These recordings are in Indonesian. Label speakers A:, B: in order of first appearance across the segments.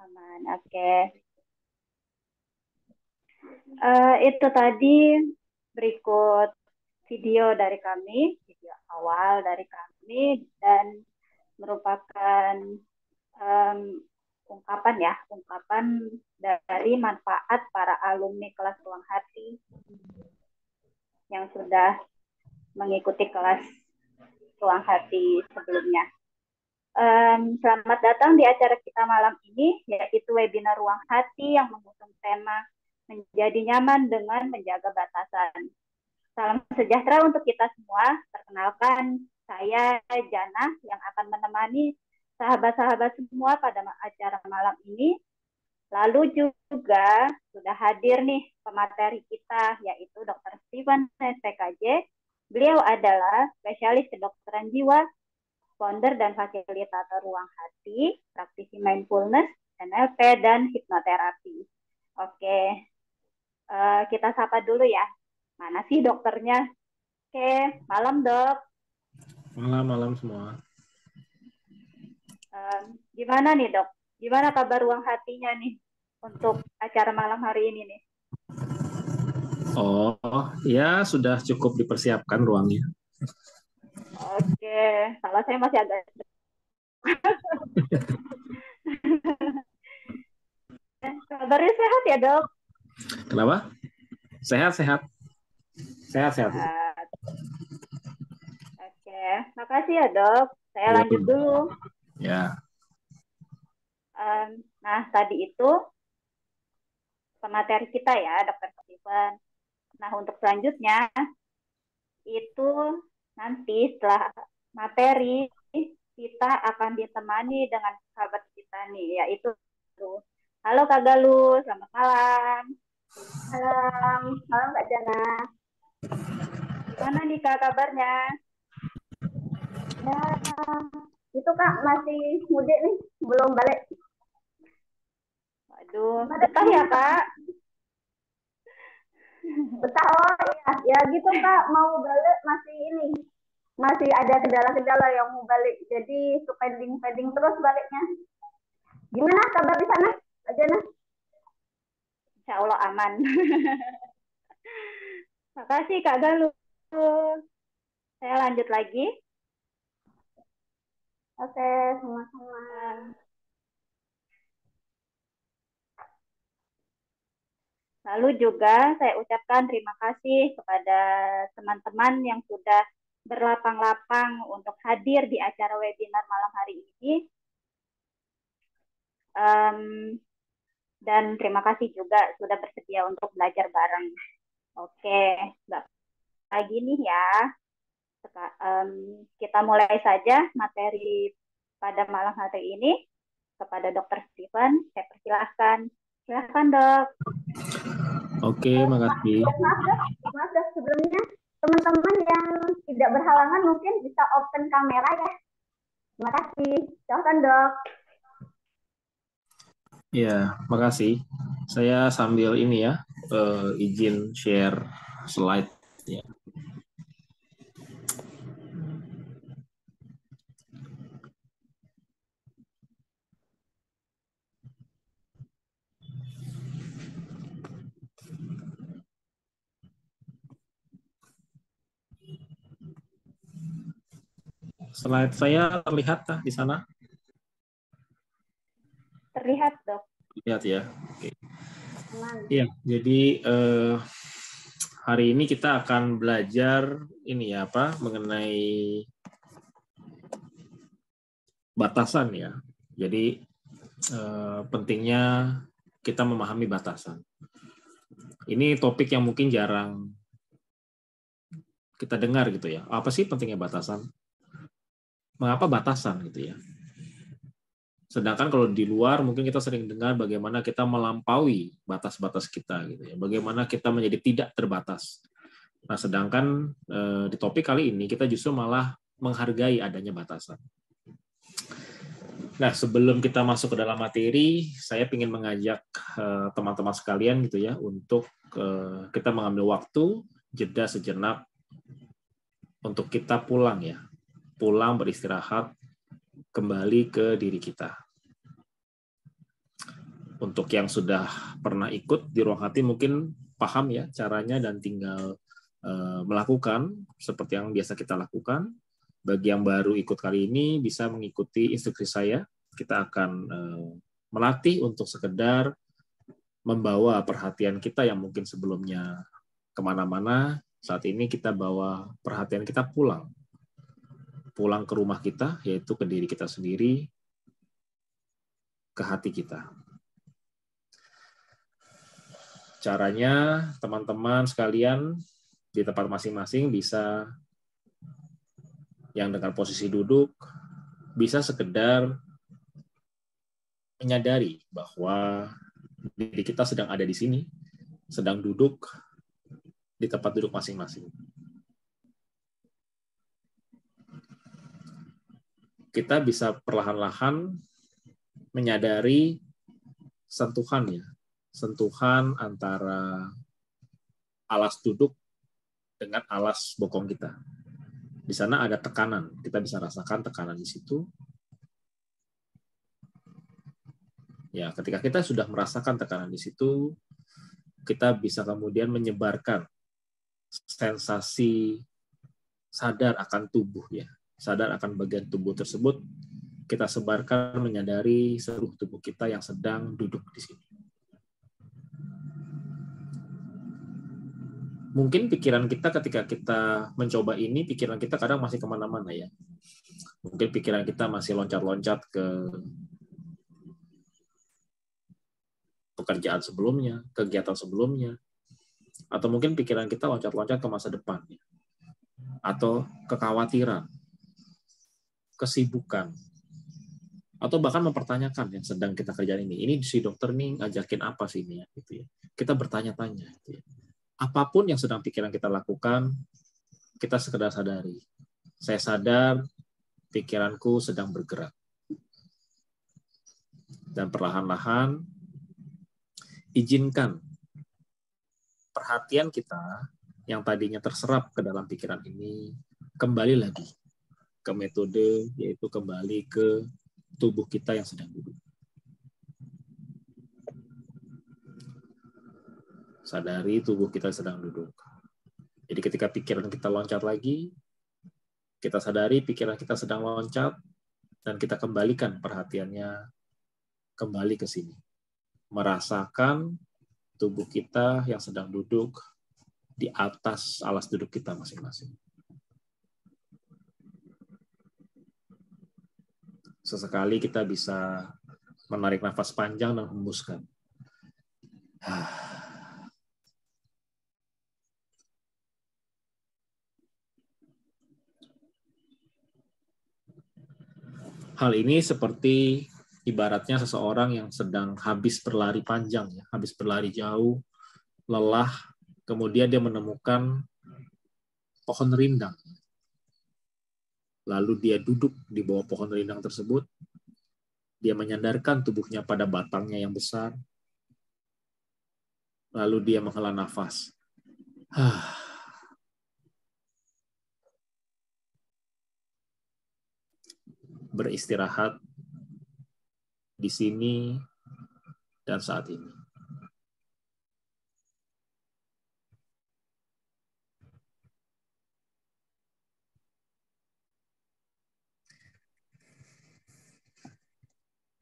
A: Aman. Oke. Itu tadi berikut video dari kami, video awal dari kami, dan merupakan um, ungkapan dari manfaat para alumni kelas Ruang Hati yang sudah mengikuti kelas Ruang Hati sebelumnya. Selamat datang di acara kita malam ini, yaitu webinar Ruang Hati yang mengusung tema menjadi nyaman dengan menjaga batasan. Salam sejahtera untuk kita semua. Perkenalkan, saya Jana yang akan menemani sahabat-sahabat semua pada acara malam ini. Lalu juga sudah hadir nih pemateri kita, yaitu Dr. Steven SPKJ. Beliau adalah spesialis kedokteran jiwa, founder dan fasilitator Ruang Hati, praktisi mindfulness, NLP, dan hipnoterapi. Oke, kita sapa dulu ya. Mana sih dokternya? Oke, malam dok.
B: Malam semua.
A: Gimana nih dok? Gimana kabar Ruang Hatinya nih untuk acara malam hari ini nih?
B: Oh, ya sudah cukup dipersiapkan ruangnya.
A: Oke, kalau saya masih agak kabarnya sehat ya dok?
B: Kenapa? Sehat. Sehat.
A: Oke, makasih ya dok. Saya
B: Ya,
A: lanjut dulu.
B: ya.
A: Nah, tadi itu pemateri kita ya, Dr. Steven. Nah, untuk selanjutnya itu nanti setelah materi kita akan ditemani dengan sahabat kita nih, yaitu halo Kak Galuh, selamat malam.
C: Malam Kak Jana.
A: Gimana nih Kak kabarnya?
C: Ya, itu Kak masih mudik nih, belum balik.
A: Waduh, betah ya Kak?
C: Betah, oh iya, ya gitu Kak, mau balik masih ada kendala-kendala yang mau balik, jadi pending terus baliknya. Gimana kabar di sana, Kak Jana?
A: Insya Allah aman. Makasih Kak Galuh. Saya lanjut lagi.
C: Oke, sama-sama.
A: Lalu juga saya ucapkan terima kasih kepada teman-teman yang sudah berlapang-lapang untuk hadir di acara webinar malam hari ini. Dan terima kasih juga sudah bersedia untuk belajar bareng. Oke, lagi nih ya. Kita mulai saja materi pada malam hari ini. Kepada Dr. Steven, saya persilahkan. Silahkan dok.
B: Oke, makasih.
C: Maaf dok, sebelumnya teman-teman yang tidak berhalangan mungkin bisa open kamera ya. Terima kasih. Silahkan dok.
B: Ya, makasih. Saya sambil ini ya, izin share slide ya. Slide saya terlihat di sana?
A: Terlihat dok.
B: Lihat ya. Oke. Iya, jadi hari ini kita akan belajar ini ya apa mengenai batasan ya. Jadi pentingnya kita memahami batasan. Ini topik yang mungkin jarang kita dengar gitu ya. Apa sih pentingnya batasan? Mengapa batasan gitu ya? Sedangkan kalau di luar mungkin kita sering dengar bagaimana kita melampaui batas-batas kita gitu ya. Bagaimana kita menjadi tidak terbatas. Nah, sedangkan di topik kali ini kita justru malah menghargai adanya batasan. Nah, sebelum kita masuk ke dalam materi, saya ingin mengajak teman-teman sekalian gitu ya untuk kita mengambil waktu jeda sejenak untuk kita pulang ya. Pulang beristirahat kembali ke diri kita. Untuk yang sudah pernah ikut di Ruang Hati mungkin paham ya caranya dan tinggal melakukan seperti yang biasa kita lakukan. Bagi yang baru ikut kali ini bisa mengikuti instruksi saya. Kita akan melatih untuk sekedar membawa perhatian kita yang mungkin sebelumnya kemana-mana. Saat ini kita bawa perhatian kita pulang ke rumah kita, yaitu ke diri kita sendiri, ke hati kita. Caranya, teman-teman sekalian, di tempat masing-masing bisa yang dengan posisi duduk, bisa sekedar menyadari bahwa diri kita sedang ada di sini, sedang duduk di tempat duduk masing-masing. Kita bisa perlahan-lahan menyadari sentuhan antara alas duduk dengan alas bokong kita. Di sana ada tekanan, kita bisa rasakan tekanan di situ. Ya, ketika kita sudah merasakan tekanan di situ, kita bisa kemudian menyebarkan sensasi sadar akan tubuh ya. Sadar akan bagian tubuh tersebut, kita sebarkan menyadari seluruh tubuh kita yang sedang duduk di sini. Mungkin pikiran kita ketika kita mencoba ini, pikiran kita kadang masih kemana-mana ya. Mungkin pikiran kita masih loncat-loncat ke pekerjaan sebelumnya, kegiatan sebelumnya, atau mungkin pikiran kita loncat-loncat ke masa depan, atau kekhawatiran, kesibukan, atau bahkan mempertanyakan yang sedang kita kerjain ini. Ini si dokter nih ngajakin apa sih ini ya, gitu ya. Kita bertanya-tanya, gitu ya. Apapun yang sedang pikiran kita lakukan, kita sekedar sadari. Saya sadar pikiranku sedang bergerak. Dan perlahan-lahan izinkan perhatian kita yang tadinya terserap ke dalam pikiran ini kembali lagi ke metode, yaitu kembali ke tubuh kita yang sedang duduk. Sadari tubuh kita sedang duduk. Jadi ketika pikiran kita loncat lagi, kita sadari pikiran kita sedang loncat, dan kita kembalikan perhatiannya kembali ke sini. Merasakan tubuh kita yang sedang duduk di atas alas duduk kita masing-masing. Sesekali kita bisa menarik nafas panjang dan hembuskan. Hal ini seperti ibaratnya seseorang yang sedang habis berlari panjang, ya, habis berlari jauh, lelah, kemudian dia menemukan pohon rindang. Lalu dia duduk di bawah pohon rindang tersebut, dia menyandarkan tubuhnya pada batangnya yang besar, lalu dia menghela nafas. Beristirahat di sini dan saat ini.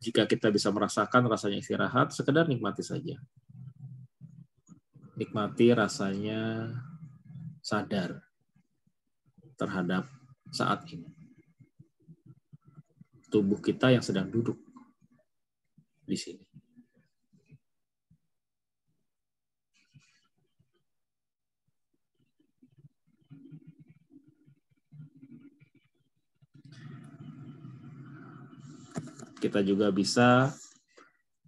B: Jika kita bisa merasakan rasanya istirahat, sekedar nikmati saja. Nikmati rasanya sadar terhadap saat ini. Tubuh kita yang sedang duduk di sini. Kita juga bisa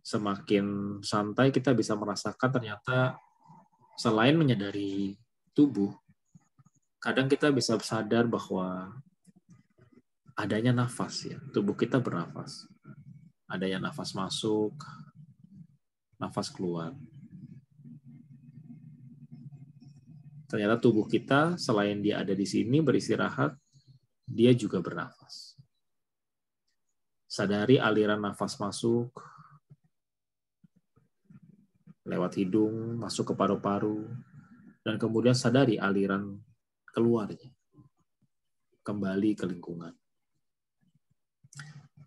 B: semakin santai, kita bisa merasakan ternyata selain menyadari tubuh, kadang kita bisa sadar bahwa adanya nafas ya, tubuh kita bernafas. Adanya nafas masuk, nafas keluar. Ternyata tubuh kita selain dia ada di sini beristirahat, dia juga bernafas. Sadari aliran nafas masuk, lewat hidung, masuk ke paru-paru, dan kemudian sadari aliran keluarnya, kembali ke lingkungan.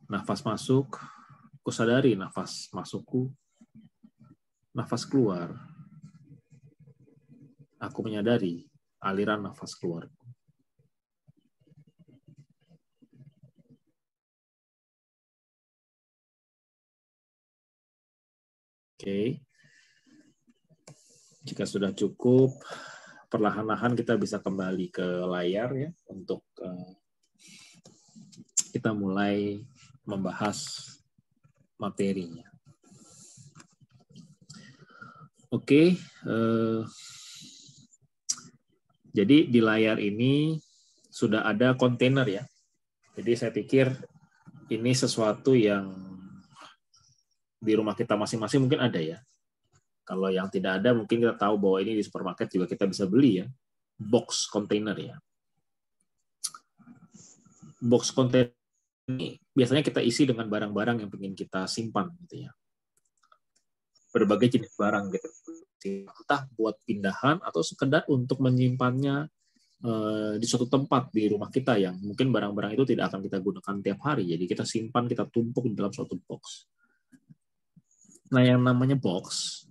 B: Nafas masuk, ku sadari nafas masukku, nafas keluar, aku menyadari aliran nafas keluar. Oke. Jika sudah cukup, perlahan-lahan kita bisa kembali ke layar ya untuk kita mulai membahas materinya. Oke. Jadi di layar ini sudah ada kontainer ya. Jadi saya pikir ini sesuatu yang di rumah kita masing-masing mungkin ada ya. Kalau yang tidak ada, mungkin kita tahu bahwa ini di supermarket juga kita bisa beli ya. Box container ya. Box container ini biasanya kita isi dengan barang-barang yang ingin kita simpan gitu ya. Berbagai jenis barang gitu. Entah buat pindahan atau sekedar untuk menyimpannya di suatu tempat di rumah kita yang mungkin barang-barang itu tidak akan kita gunakan tiap hari. Jadi kita simpan, kita tumpuk di dalam suatu box. Nah, yang namanya box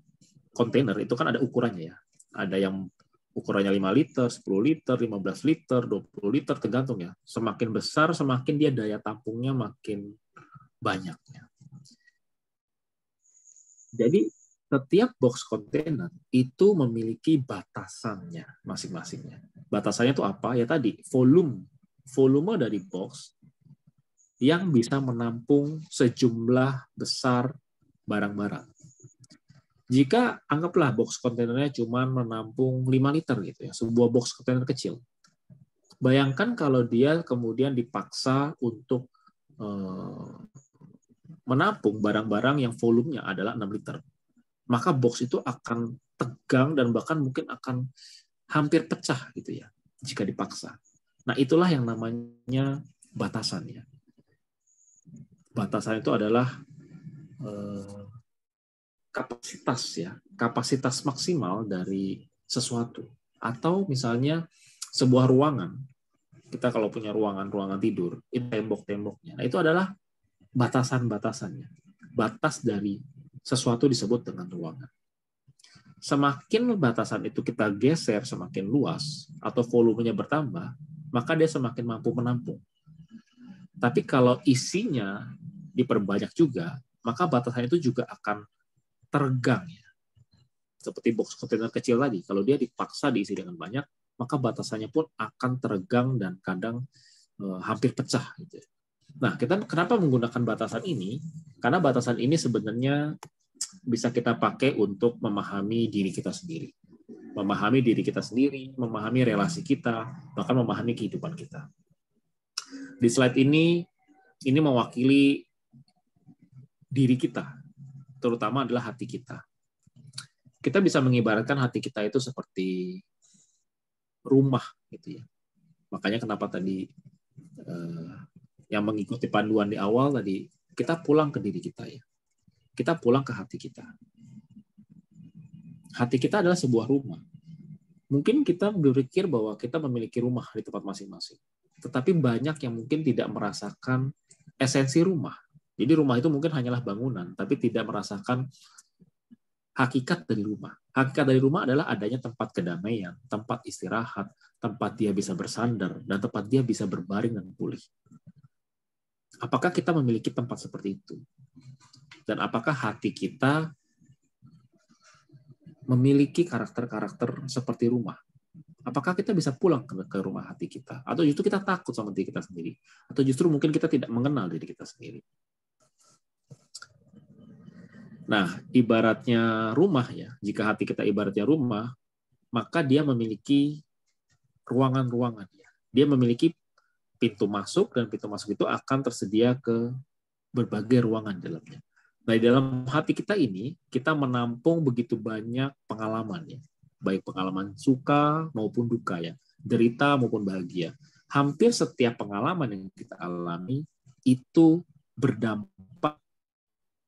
B: kontainer itu kan ada ukurannya ya. Ada yang ukurannya 5 liter, 10 liter, 15 liter, 20 liter, tergantung ya. Semakin besar, semakin dia daya tampungnya makin banyaknya. Jadi, setiap box kontainer itu memiliki batasannya masing-masingnya. Batasannya itu apa? Ya tadi, volume dari box yang bisa menampung sejumlah besar barang-barang. Jika anggaplah box kontainernya cuma menampung 5 liter gitu ya, sebuah box kontainer kecil. Bayangkan kalau dia kemudian dipaksa untuk menampung barang-barang yang volumenya adalah 6 liter. Maka box itu akan tegang dan bahkan mungkin akan hampir pecah gitu ya, jika dipaksa. Nah, itulah yang namanya batasan ya. Batasan itu adalah kapasitas maksimal dari sesuatu. Atau misalnya sebuah ruangan, kita kalau punya ruangan tidur, itu tembok-temboknya. Nah, itu adalah batasan-batasannya. Batas dari sesuatu disebut dengan ruangan. Semakin batasan itu kita geser semakin luas atau volumenya bertambah, maka dia semakin mampu menampung. Tapi kalau isinya diperbanyak juga, maka batasan itu juga akan tergang ya. Seperti box kontainer kecil tadi, kalau dia dipaksa diisi dengan banyak, maka batasannya pun akan tergang dan kadang hampir pecah gitu. Nah, kita kenapa menggunakan batasan ini? Karena batasan ini sebenarnya bisa kita pakai untuk memahami diri kita sendiri. Memahami diri kita sendiri, memahami relasi kita, bahkan memahami kehidupan kita. Di slide ini mewakili diri kita, terutama adalah hati kita. Kita bisa mengibaratkan hati kita itu seperti rumah gitu ya. Makanya kenapa tadi yang mengikuti panduan di awal tadi, kita pulang ke diri kita ya. Kita pulang ke hati kita. Hati kita adalah sebuah rumah. Mungkin kita berpikir bahwa kita memiliki rumah di tempat masing-masing. Tetapi banyak yang mungkin tidak merasakan esensi rumah. Jadi rumah itu mungkin hanyalah bangunan, tapi tidak merasakan hakikat dari rumah. Hakikat dari rumah adalah adanya tempat kedamaian, tempat istirahat, tempat dia bisa bersandar, dan tempat dia bisa berbaring dan pulih. Apakah kita memiliki tempat seperti itu? Dan apakah hati kita memiliki karakter-karakter seperti rumah? Apakah kita bisa pulang ke rumah hati kita? Atau justru kita takut sama diri kita sendiri? Atau justru mungkin kita tidak mengenal diri kita sendiri? Nah, ibaratnya rumah ya, jika hati kita ibaratnya rumah, maka dia memiliki ruangan-ruangan. Dia memiliki pintu masuk, dan pintu masuk itu akan tersedia ke berbagai ruangan dalamnya. Nah, di dalam hati kita ini, kita menampung begitu banyak pengalaman ya, baik pengalaman suka maupun duka ya, derita maupun bahagia. Hampir setiap pengalaman yang kita alami itu berdampak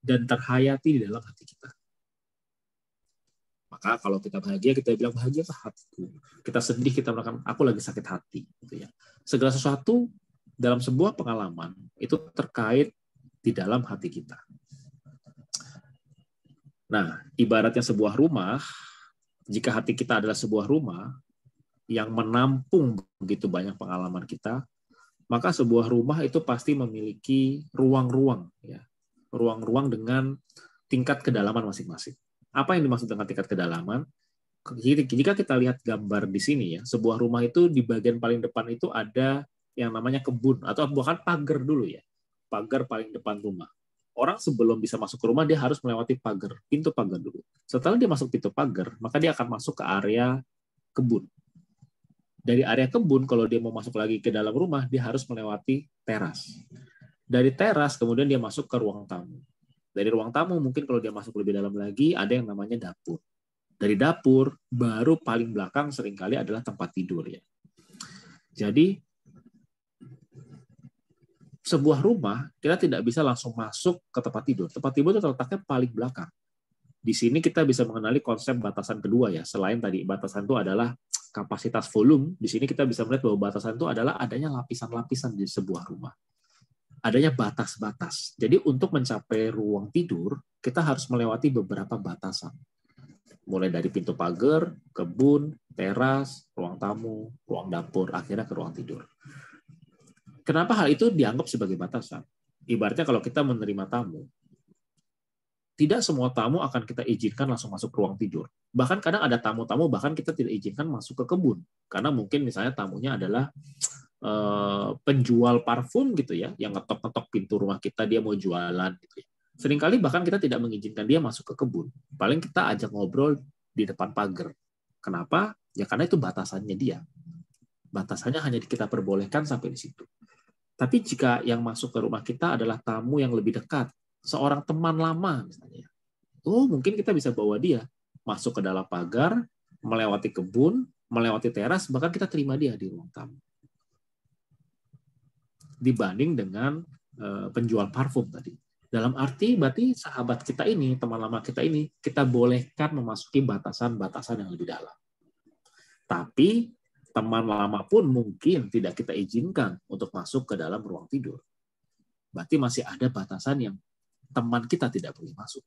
B: dan terhayati di dalam hati kita. Maka kalau kita bahagia, kita bilang bahagia hatiku. Kita sedih, kita bilang aku lagi sakit hati. Gitu ya. Segala sesuatu dalam sebuah pengalaman itu terkait di dalam hati kita. Nah, ibaratnya sebuah rumah, jika hati kita adalah sebuah rumah yang menampung begitu banyak pengalaman kita, maka sebuah rumah itu pasti memiliki ruang-ruang, ya, ruang-ruang dengan tingkat kedalaman masing-masing. Apa yang dimaksud dengan tingkat kedalaman? Jika kita lihat gambar di sini, ya, sebuah rumah itu di bagian paling depan itu ada yang namanya kebun atau bahkan pagar dulu, ya, pagar paling depan rumah. Orang sebelum bisa masuk ke rumah, dia harus melewati pagar, pintu pagar dulu. Setelah dia masuk pintu pagar, maka dia akan masuk ke area kebun. Dari area kebun, kalau dia mau masuk lagi ke dalam rumah, dia harus melewati teras. Dari teras, kemudian dia masuk ke ruang tamu. Dari ruang tamu, mungkin kalau dia masuk lebih dalam lagi, ada yang namanya dapur. Dari dapur, baru paling belakang seringkali adalah tempat tidur. Ya. Jadi, sebuah rumah, kita tidak bisa langsung masuk ke tempat tidur. Tempat tidur itu terletaknya paling belakang. Di sini kita bisa mengenali konsep batasan kedua, ya. Selain tadi batasan itu adalah kapasitas volume, di sini kita bisa melihat bahwa batasan itu adalah adanya lapisan-lapisan di sebuah rumah. Adanya batas-batas. Jadi untuk mencapai ruang tidur, kita harus melewati beberapa batasan. Mulai dari pintu pagar, kebun, teras, ruang tamu, ruang dapur, akhirnya ke ruang tidur. Kenapa hal itu dianggap sebagai batasan? Ibaratnya kalau kita menerima tamu, tidak semua tamu akan kita izinkan langsung masuk ke ruang tidur. Bahkan kadang ada tamu-tamu bahkan kita tidak izinkan masuk ke kebun. Karena mungkin misalnya tamunya adalah penjual parfum gitu ya, yang ngetok-ngetok pintu rumah kita, dia mau jualan gitu ya. Seringkali bahkan kita tidak mengizinkan dia masuk ke kebun. Paling kita ajak ngobrol di depan pagar. Kenapa? Ya karena itu batasannya dia. Batasannya hanya kita perbolehkan sampai di situ. Tapi jika yang masuk ke rumah kita adalah tamu yang lebih dekat, seorang teman lama misalnya, mungkin kita bisa bawa dia masuk ke dalam pagar, melewati kebun, melewati teras, bahkan kita terima dia di ruang tamu. Dibanding dengan penjual parfum tadi. Dalam arti berarti sahabat kita ini, teman lama kita ini, kita bolehkan memasuki batasan-batasan yang lebih dalam. Tapi teman lama pun mungkin tidak kita izinkan untuk masuk ke dalam ruang tidur. Berarti masih ada batasan yang teman kita tidak boleh masuk.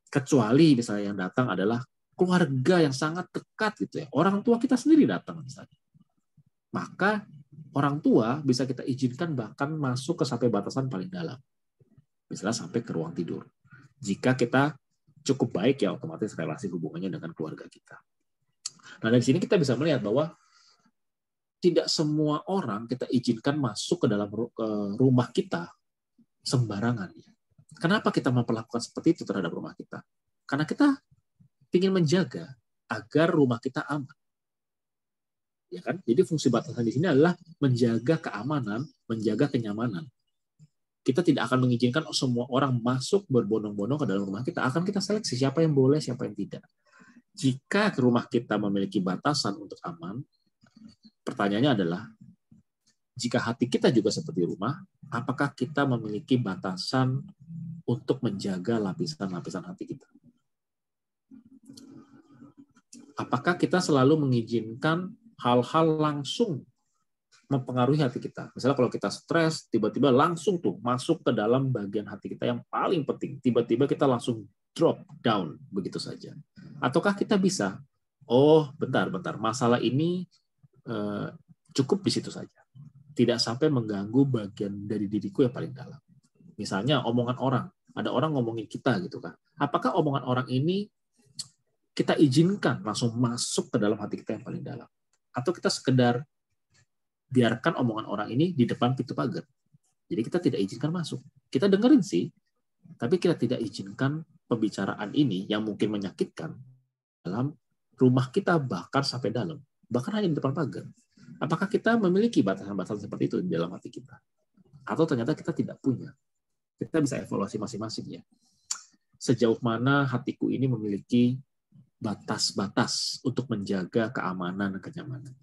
B: Kecuali misalnya yang datang adalah keluarga yang sangat dekat gitu ya. Orang tua kita sendiri datang misalnya. Maka orang tua bisa kita izinkan bahkan masuk ke sampai batasan paling dalam. Misalnya sampai ke ruang tidur. Jika kita cukup baik ya otomatis relasi hubungannya dengan keluarga kita. Nah dari sini kita bisa melihat bahwa tidak semua orang kita izinkan masuk ke dalam rumah kita sembarangan. Kenapa kita memperlakukan seperti itu terhadap rumah kita? Karena kita ingin menjaga agar rumah kita aman. Ya kan? Jadi fungsi batasan di sini adalah menjaga keamanan, menjaga kenyamanan. Kita tidak akan mengizinkan semua orang masuk berbondong-bondong ke dalam rumah kita. Akan kita seleksi siapa yang boleh, siapa yang tidak. Jika rumah kita memiliki batasan untuk aman, pertanyaannya adalah, jika hati kita juga seperti rumah, apakah kita memiliki batasan untuk menjaga lapisan-lapisan hati kita? Apakah kita selalu mengizinkan hal-hal langsung mempengaruhi hati kita? Misalnya kalau kita stres, tiba-tiba langsung tuh masuk ke dalam bagian hati kita yang paling penting. Tiba-tiba kita langsung drop down begitu saja. Ataukah kita bisa, bentar, masalah ini cukup di situ saja. Tidak sampai mengganggu bagian dari diriku yang paling dalam. Misalnya omongan orang. Ada orang ngomongin kita gitu kan. Apakah omongan orang ini kita izinkan langsung masuk ke dalam hati kita yang paling dalam? Atau kita sekedar biarkan omongan orang ini di depan pintu pagar. Jadi kita tidak izinkan masuk. Kita dengerin sih, tapi kita tidak izinkan pembicaraan ini yang mungkin menyakitkan dalam rumah kita bahkan sampai dalam. Bahkan hanya di depan pagar. Apakah kita memiliki batasan-batasan seperti itu di dalam hati kita? Atau ternyata kita tidak punya? Kita bisa evaluasi masing-masing ya. Sejauh mana hatiku ini memiliki batas-batas untuk menjaga keamanan dan kenyamanan.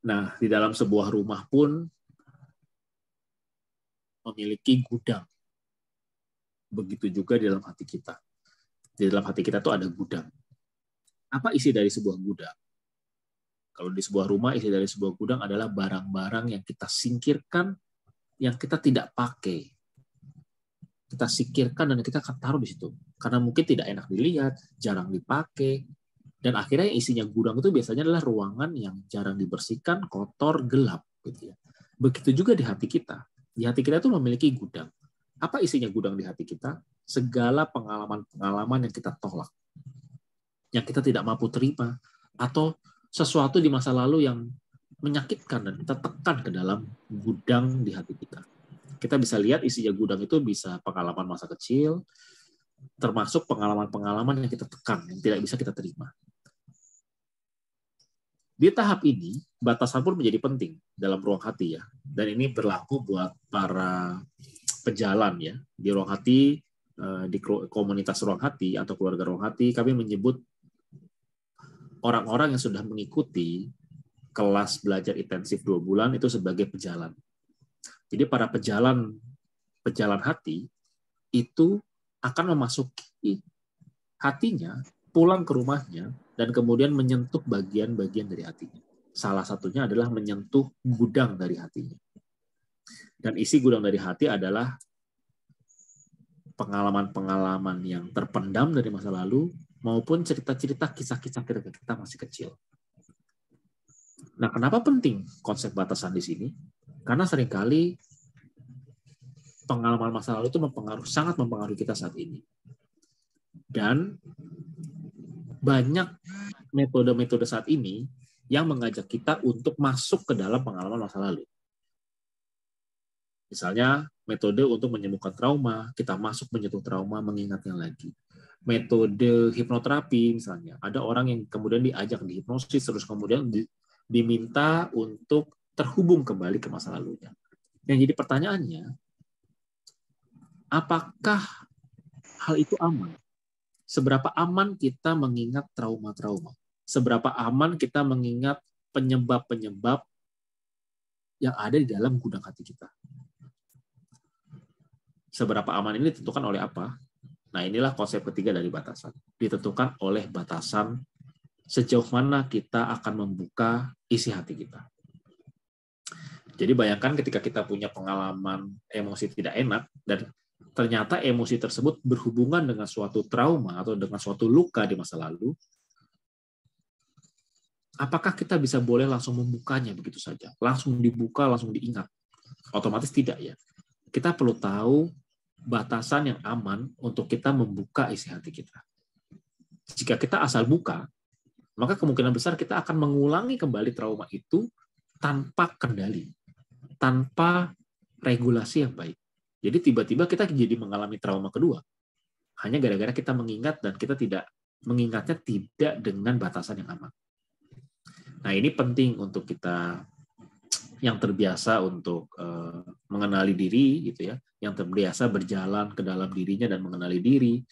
B: Nah, di dalam sebuah rumah pun memiliki gudang. begitu juga di dalam hati kita. Di dalam hati kita tuh ada gudang. Apa isi dari sebuah gudang? Kalau di sebuah rumah, isi dari sebuah gudang adalah barang-barang yang kita singkirkan, yang kita tidak pakai. Kita singkirkan dan kita akan taruh di situ. Karena mungkin tidak enak dilihat, jarang dipakai, dan akhirnya isinya gudang itu biasanya adalah ruangan yang jarang dibersihkan, kotor, gelap. Gitu ya. Begitu juga di hati kita. Di hati kita itu memiliki gudang. Apa isinya gudang di hati kita? Segala pengalaman-pengalaman yang kita tolak, yang kita tidak mampu terima, atau sesuatu di masa lalu yang menyakitkan dan kita tekan ke dalam gudang di hati kita. Kita bisa lihat isinya gudang itu bisa pengalaman masa kecil, termasuk pengalaman-pengalaman yang kita tekan, yang tidak bisa kita terima. Di tahap ini, batasan pun menjadi penting dalam ruang hati ya. Dan ini berlaku buat para pejalan ya. Di ruang hati, di komunitas ruang hati atau keluarga ruang hati, kami menyebut orang-orang yang sudah mengikuti kelas belajar intensif 2 bulan itu sebagai pejalan. Jadi para pejalan hati itu akan memasuki hatinya, pulang ke rumahnya, dan kemudian menyentuh bagian-bagian dari hatinya. Salah satunya adalah menyentuh gudang dari hatinya. Dan isi gudang dari hati adalah pengalaman-pengalaman yang terpendam dari masa lalu, maupun cerita-cerita kisah-kisah ketika kita masih kecil. Nah, kenapa penting konsep batasan di sini? Karena seringkali pengalaman masa lalu itu sangat mempengaruhi kita saat ini. Dan banyak metode-metode saat ini yang mengajak kita untuk masuk ke dalam pengalaman masa lalu. Misalnya, metode untuk menyembuhkan trauma, kita masuk menyentuh trauma, mengingatnya lagi. Metode hipnoterapi, misalnya, ada orang yang kemudian diajak dihipnosis, terus kemudian diminta untuk terhubung kembali ke masa lalunya. Yang jadi pertanyaannya, apakah hal itu aman? Seberapa aman kita mengingat trauma-trauma? Seberapa aman kita mengingat penyebab-penyebab yang ada di dalam gudang hati kita? Seberapa aman ini ditentukan oleh apa? Nah, inilah konsep ketiga dari batasan. Ditentukan oleh batasan sejauh mana kita akan membuka isi hati kita. Jadi bayangkan ketika kita punya pengalaman emosi tidak enak, dan ternyata emosi tersebut berhubungan dengan suatu trauma atau dengan suatu luka di masa lalu, apakah kita bisa boleh langsung membukanya begitu saja? Langsung dibuka, langsung diingat? Otomatis tidak ya. Kita perlu tahu batasan yang aman untuk kita membuka isi hati kita. Jika kita asal buka, maka kemungkinan besar kita akan mengulangi kembali trauma itu tanpa kendali, tanpa regulasi yang baik. Jadi tiba-tiba kita jadi mengalami trauma kedua, hanya gara-gara kita mengingat dan kita tidak mengingatnya tidak dengan batasan yang aman. Nah, ini penting untuk kita yang terbiasa untuk mengenali diri, gitu ya, yang terbiasa berjalan ke dalam dirinya dan mengenali diri.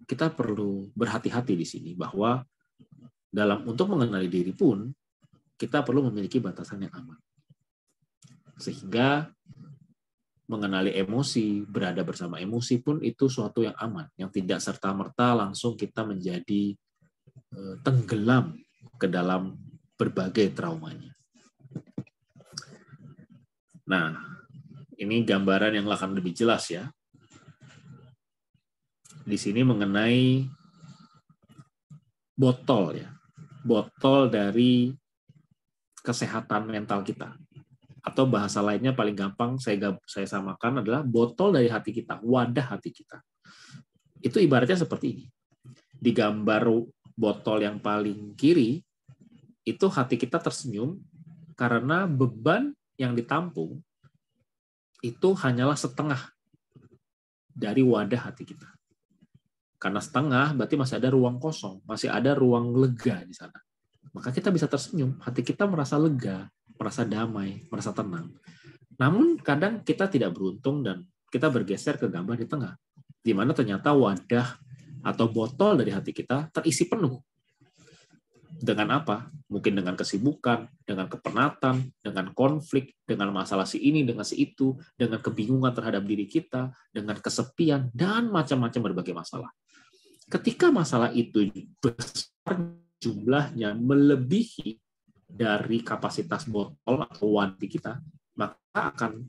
B: Kita perlu berhati-hati di sini bahwa untuk mengenali diri pun kita perlu memiliki batasan yang aman, sehingga mengenali emosi, berada bersama emosi pun itu suatu yang aman, yang tidak serta-merta langsung kita menjadi tenggelam ke dalam berbagai traumanya. Nah, ini gambaran yang akan lebih jelas ya. Di sini mengenai botol ya. Botol dari kesehatan mental kita. Atau bahasa lainnya paling gampang saya samakan adalah botol dari hati kita, wadah hati kita. Itu ibaratnya seperti ini. Di gambar botol yang paling kiri, itu hati kita tersenyum karena beban yang ditampung itu hanyalah setengah dari wadah hati kita. Karena setengah berarti masih ada ruang kosong, masih ada ruang lega di sana. Maka kita bisa tersenyum, hati kita merasa lega, merasa damai, merasa tenang. Namun kadang kita tidak beruntung dan kita bergeser ke gambar di tengah, di mana ternyata wadah atau botol dari hati kita terisi penuh. Dengan apa? Mungkin dengan kesibukan, dengan kepenatan, dengan konflik, dengan masalah si ini, dengan si itu, dengan kebingungan terhadap diri kita, dengan kesepian, dan macam-macam berbagai masalah. Ketika masalah itu besar jumlahnya melebihi dari kapasitas botol atau wadah kita, maka akan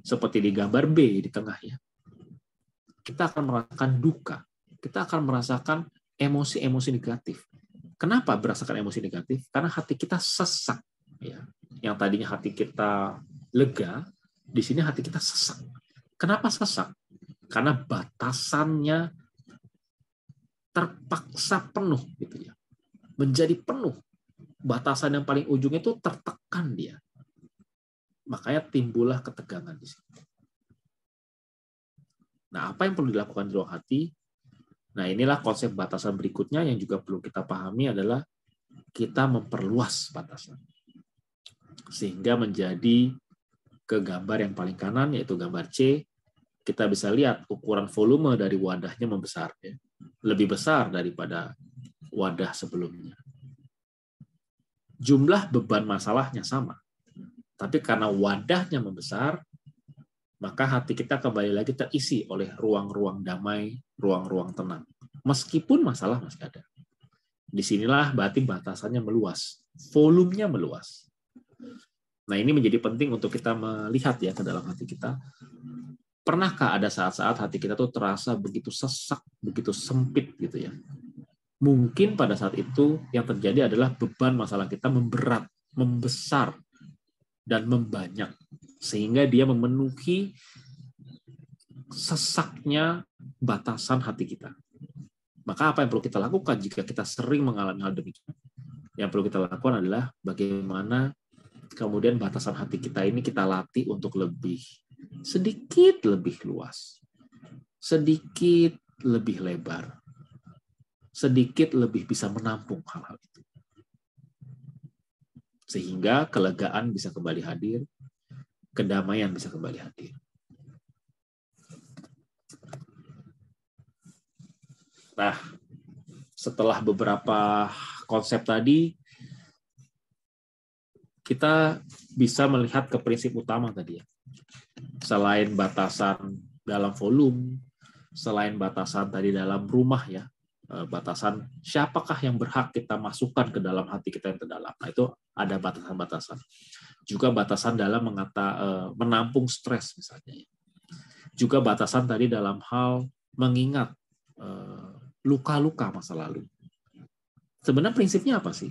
B: seperti di gambar B di tengah ya. Kita akan merasakan duka, kita akan merasakan emosi-emosi negatif. Kenapa merasakan emosi negatif? Karena hati kita sesak. Ya. Yang tadinya hati kita lega, di sini hati kita sesak. Kenapa sesak? Karena batasannya terpaksa penuh, gitu ya. Menjadi penuh. Batasan yang paling ujung itu tertekan dia. Makanya timbullah ketegangan di sini. Nah, apa yang perlu dilakukan di ruang hati? Nah, inilah konsep batasan berikutnya yang juga perlu kita pahami adalah kita memperluas batasan. Sehingga menjadi ke gambar yang paling kanan, yaitu gambar C, kita bisa lihat ukuran volume dari wadahnya membesar. Ya. Lebih besar daripada wadah sebelumnya. Jumlah beban masalahnya sama. Tapi karena wadahnya membesar, maka hati kita kembali lagi terisi oleh ruang-ruang damai, ruang-ruang tenang. Meskipun masalah masih ada. Disinilah berarti batasannya meluas, volumenya meluas. Nah, ini menjadi penting untuk kita melihat ya ke dalam hati kita. Pernahkah ada saat-saat hati kita tuh terasa begitu sesak, begitu sempit gitu ya? Mungkin pada saat itu yang terjadi adalah beban masalah kita memberat, membesar, dan membanyak. Sehingga dia memenuhi sesaknya batasan hati kita. Maka apa yang perlu kita lakukan jika kita sering mengalami hal demikian? Yang perlu kita lakukan adalah bagaimana kemudian batasan hati kita ini kita latih untuk sedikit lebih luas, sedikit lebih lebar, sedikit lebih bisa menampung hal-hal itu. Sehingga kelegaan bisa kembali hadir, kedamaian bisa kembali hadir. Nah, setelah beberapa konsep tadi, kita bisa melihat ke prinsip utama tadi ya. Selain batasan dalam volume, selain batasan tadi dalam rumah ya, batasan siapakah yang berhak kita masukkan ke dalam hati kita yang terdalam. Nah, itu ada batasan-batasan. Juga batasan dalam menampung stres misalnya. Juga batasan tadi dalam hal mengingat luka-luka masa lalu. Sebenarnya prinsipnya apa sih?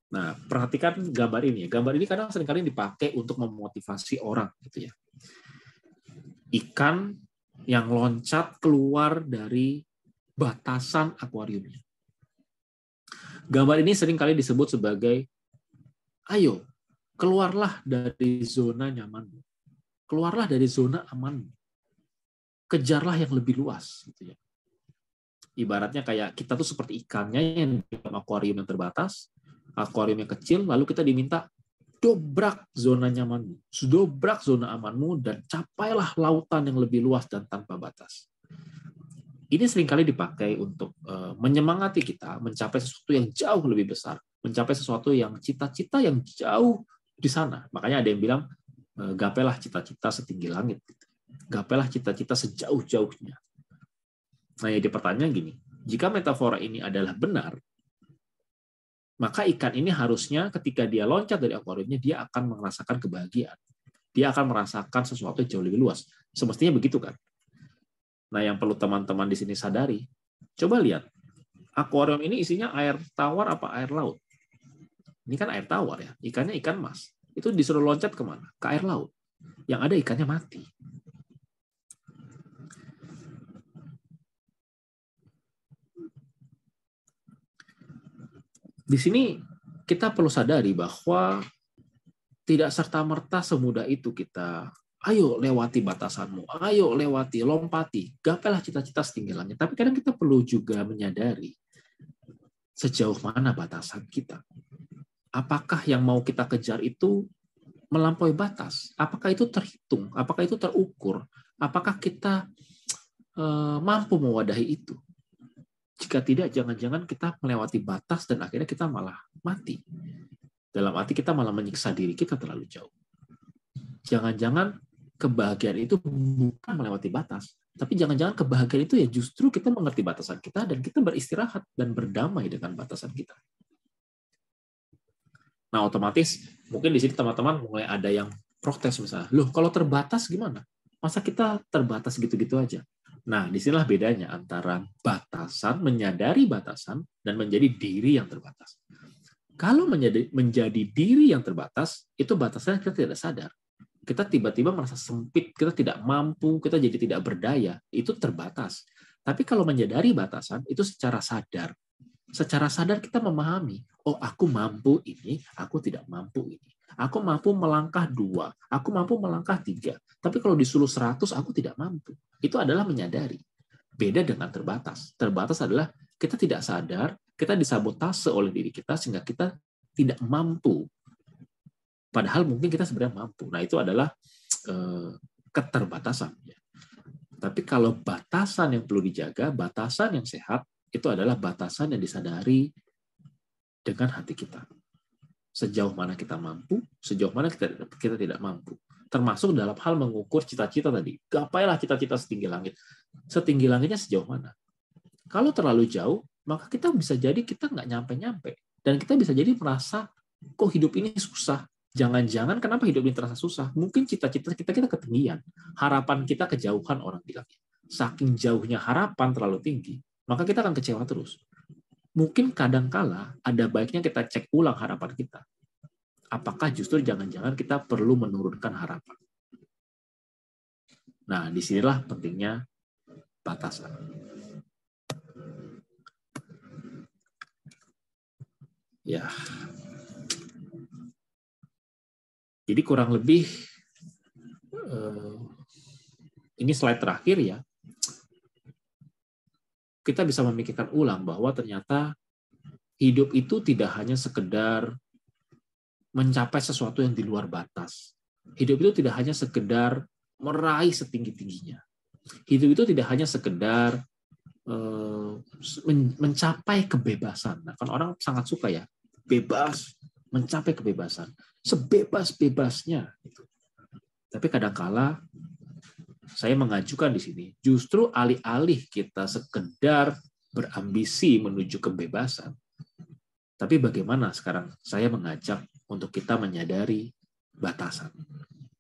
B: Nah, perhatikan gambar ini. Gambar ini kadang seringkali dipakai untuk memotivasi orang, gitu ya. Ikan yang loncat keluar dari batasan akuariumnya. Gambar ini seringkali disebut sebagai, ayo, keluarlah dari zona nyamanmu. Keluarlah dari zona amanmu. Kejarlah yang lebih luas, gitu ya. Ibaratnya kayak kita tuh seperti ikannya yang di dalam akuarium yang terbatas, akuarium yang kecil, lalu kita diminta dobrak zona nyamanmu, dobrak zona amanmu, dan capailah lautan yang lebih luas dan tanpa batas. Ini seringkali dipakai untuk menyemangati kita mencapai sesuatu yang jauh lebih besar, mencapai sesuatu yang cita-cita yang jauh di sana. Makanya ada yang bilang, gapailah cita-cita setinggi langit, gapailah cita-cita sejauh-jauhnya. Nah, jadi pertanyaan gini, jika metafora ini adalah benar, maka ikan ini harusnya ketika dia loncat dari akuariumnya, dia akan merasakan kebahagiaan. Dia akan merasakan sesuatu yang jauh lebih luas. Semestinya begitu kan? Nah, yang perlu teman-teman di sini sadari, coba lihat, akuarium ini isinya air tawar apa air laut? Ini kan air tawar ya, ikannya ikan mas. Itu disuruh loncat kemana? Ke air laut. Yang ada ikannya mati. Di sini kita perlu sadari bahwa tidak serta-merta semudah itu kita, ayo lewati batasanmu, ayo lewati, lompati, gapailah cita-cita setinggi langit. Tapi kadang kita perlu juga menyadari sejauh mana batasan kita. Apakah yang mau kita kejar itu melampaui batas? Apakah itu terhitung? Apakah itu terukur? Apakah kita mampu mewadahi itu? Jika tidak, jangan-jangan kita melewati batas dan akhirnya kita malah mati. Dalam arti kita malah menyiksa diri kita terlalu jauh. Jangan-jangan kebahagiaan itu bukan melewati batas, tapi jangan-jangan kebahagiaan itu ya justru kita mengerti batasan kita dan kita beristirahat dan berdamai dengan batasan kita. Nah, otomatis mungkin di sini teman-teman mulai ada yang protes misalnya, loh kalau terbatas gimana? Masa kita terbatas gitu-gitu aja? Nah, disinilah bedanya antara batasan, menyadari batasan, dan menjadi diri yang terbatas. Kalau menjadi diri yang terbatas, itu batasannya kita tidak sadar. Kita tiba-tiba merasa sempit, kita tidak mampu, kita jadi tidak berdaya, itu terbatas. Tapi kalau menyadari batasan, itu secara sadar. Secara sadar kita memahami, oh aku mampu ini, aku tidak mampu ini. Aku mampu melangkah 2, aku mampu melangkah 3. Tapi kalau disuruh 100, aku tidak mampu. Itu adalah menyadari. Beda dengan terbatas. Terbatas adalah kita tidak sadar, kita disabotase oleh diri kita, sehingga kita tidak mampu. Padahal mungkin kita sebenarnya mampu. Nah, itu adalah keterbatasan. Tapi kalau batasan yang perlu dijaga, batasan yang sehat, itu adalah batasan yang disadari dengan hati kita. Sejauh mana kita mampu, sejauh mana kita tidak mampu. Termasuk dalam hal mengukur cita-cita tadi. Gapailah cita-cita setinggi langit. Setinggi langitnya sejauh mana? Kalau terlalu jauh, maka kita bisa jadi kita nggak nyampe-nyampe. Dan kita bisa jadi merasa, kok hidup ini susah. Jangan-jangan kenapa hidup ini terasa susah? Mungkin cita-cita kita ketinggian. Harapan kita kejauhan, orang bilang. Saking jauhnya harapan terlalu tinggi, maka kita akan kecewa terus. Mungkin kadangkala ada baiknya kita cek ulang harapan kita. Apakah justru jangan-jangan kita perlu menurunkan harapan? Nah, disinilah pentingnya batasan. Ya. Jadi kurang lebih ini slide terakhir ya. Kita bisa memikirkan ulang bahwa ternyata hidup itu tidak hanya sekedar mencapai sesuatu yang di luar batas. Hidup itu tidak hanya sekedar meraih setinggi-tingginya. Hidup itu tidak hanya sekedar mencapai kebebasan. Nah, kan orang sangat suka ya, bebas, mencapai kebebasan, sebebas-bebasnya. Tapi kadangkala saya mengajukan di sini, justru alih-alih kita sekedar berambisi menuju kebebasan, tapi bagaimana sekarang saya mengajak untuk kita menyadari batasan.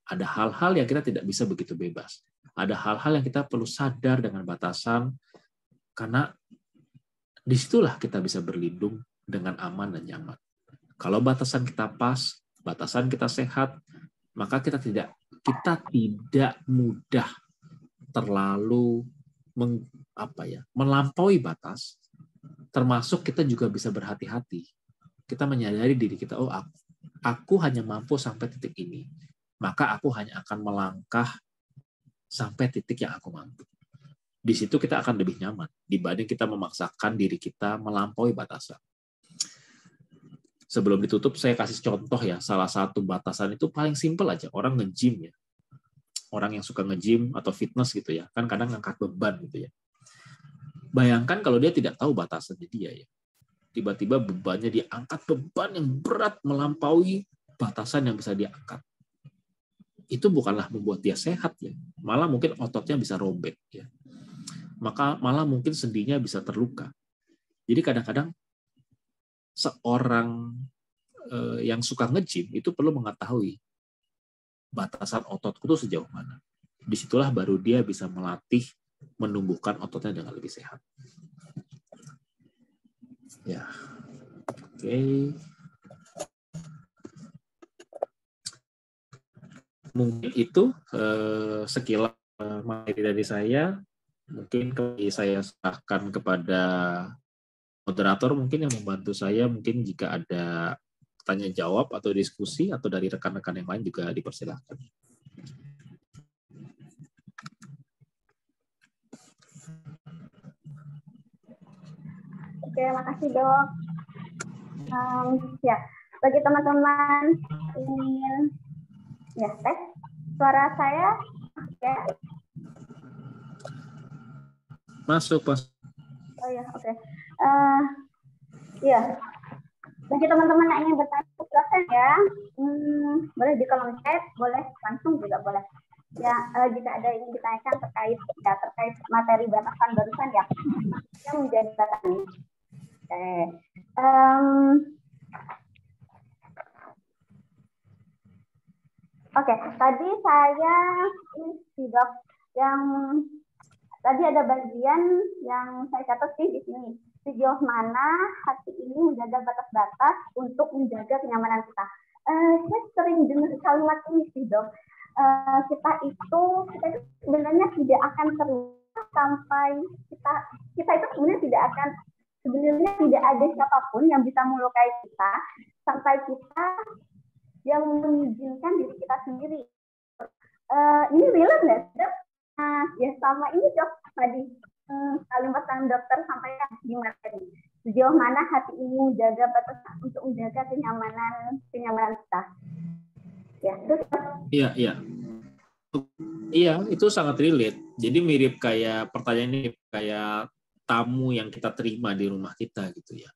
B: Ada hal-hal yang kita tidak bisa begitu bebas. Ada hal-hal yang kita perlu sadar dengan batasan, karena disitulah kita bisa berlindung dengan aman dan nyaman. Kalau batasan kita pas, batasan kita sehat, maka kita tidak mudah terlalu melampaui batas. Termasuk kita juga bisa berhati-hati. Kita menyadari diri kita, oh aku hanya mampu sampai titik ini. Maka aku hanya akan melangkah sampai titik yang aku mampu. Di situ kita akan lebih nyaman dibanding kita memaksakan diri kita melampaui batasan. Sebelum ditutup, saya kasih contoh ya. Salah satu batasan itu paling simpel aja. Orang nge-gym ya. Orang yang suka nge-gym atau fitness gitu ya. Kan kadang ngangkat beban gitu ya. Bayangkan kalau dia tidak tahu batasannya dia ya. Tiba-tiba bebannya diangkat, beban yang berat melampaui batasan yang bisa dia angkat. Itu bukanlah membuat dia sehat ya. Malah mungkin ototnya bisa robek ya. Maka malah mungkin sendinya bisa terluka. Jadi kadang-kadang seorang yang suka nge-gym itu perlu mengetahui batasan ototku itu sejauh mana. Disitulah baru dia bisa melatih menumbuhkan ototnya dengan lebih sehat. Ya, oke. Mungkin itu sekilas materi dari saya. Mungkin saya serahkan kepada moderator mungkin yang membantu saya, mungkin jika ada tanya jawab atau diskusi atau dari rekan-rekan yang lain juga dipersilakan.
C: Oke, makasih dok. Ya, bagi teman-teman ingin tes suara saya ya.
B: Masuk, Mas.
C: Oh ya, oke. Iya. Bagi teman-teman yang ingin bertanya silahkan ya. Boleh di kolom chat, boleh langsung juga boleh. Ya, jika ada yang ingin ditanyakan terkait materi batasan barusan ya, yang menjadi batasan. Oke, tadi saya ini Dok, yang tadi ada bagian yang saya catat di sini. Sejauh mana hati ini menjaga batas-batas untuk menjaga kenyamanan kita. Saya sering dengar kalimat ini sih Dok. Kita itu sebenarnya tidak akan terluka sampai kita itu sebenarnya tidak ada siapapun yang bisa melukai kita sampai kita yang mengizinkan diri kita sendiri. Ini relate nggak Dok? Ya sama ini Dok tadi kalimat yang dokter sampaikan di materi. Sejauh mana hati ini menjaga batas untuk menjaga kenyamanan kita. Ya, terus.
B: Iya, itu sangat relate. Jadi mirip kayak pertanyaan ini kayak tamu yang kita terima di rumah kita gitu ya.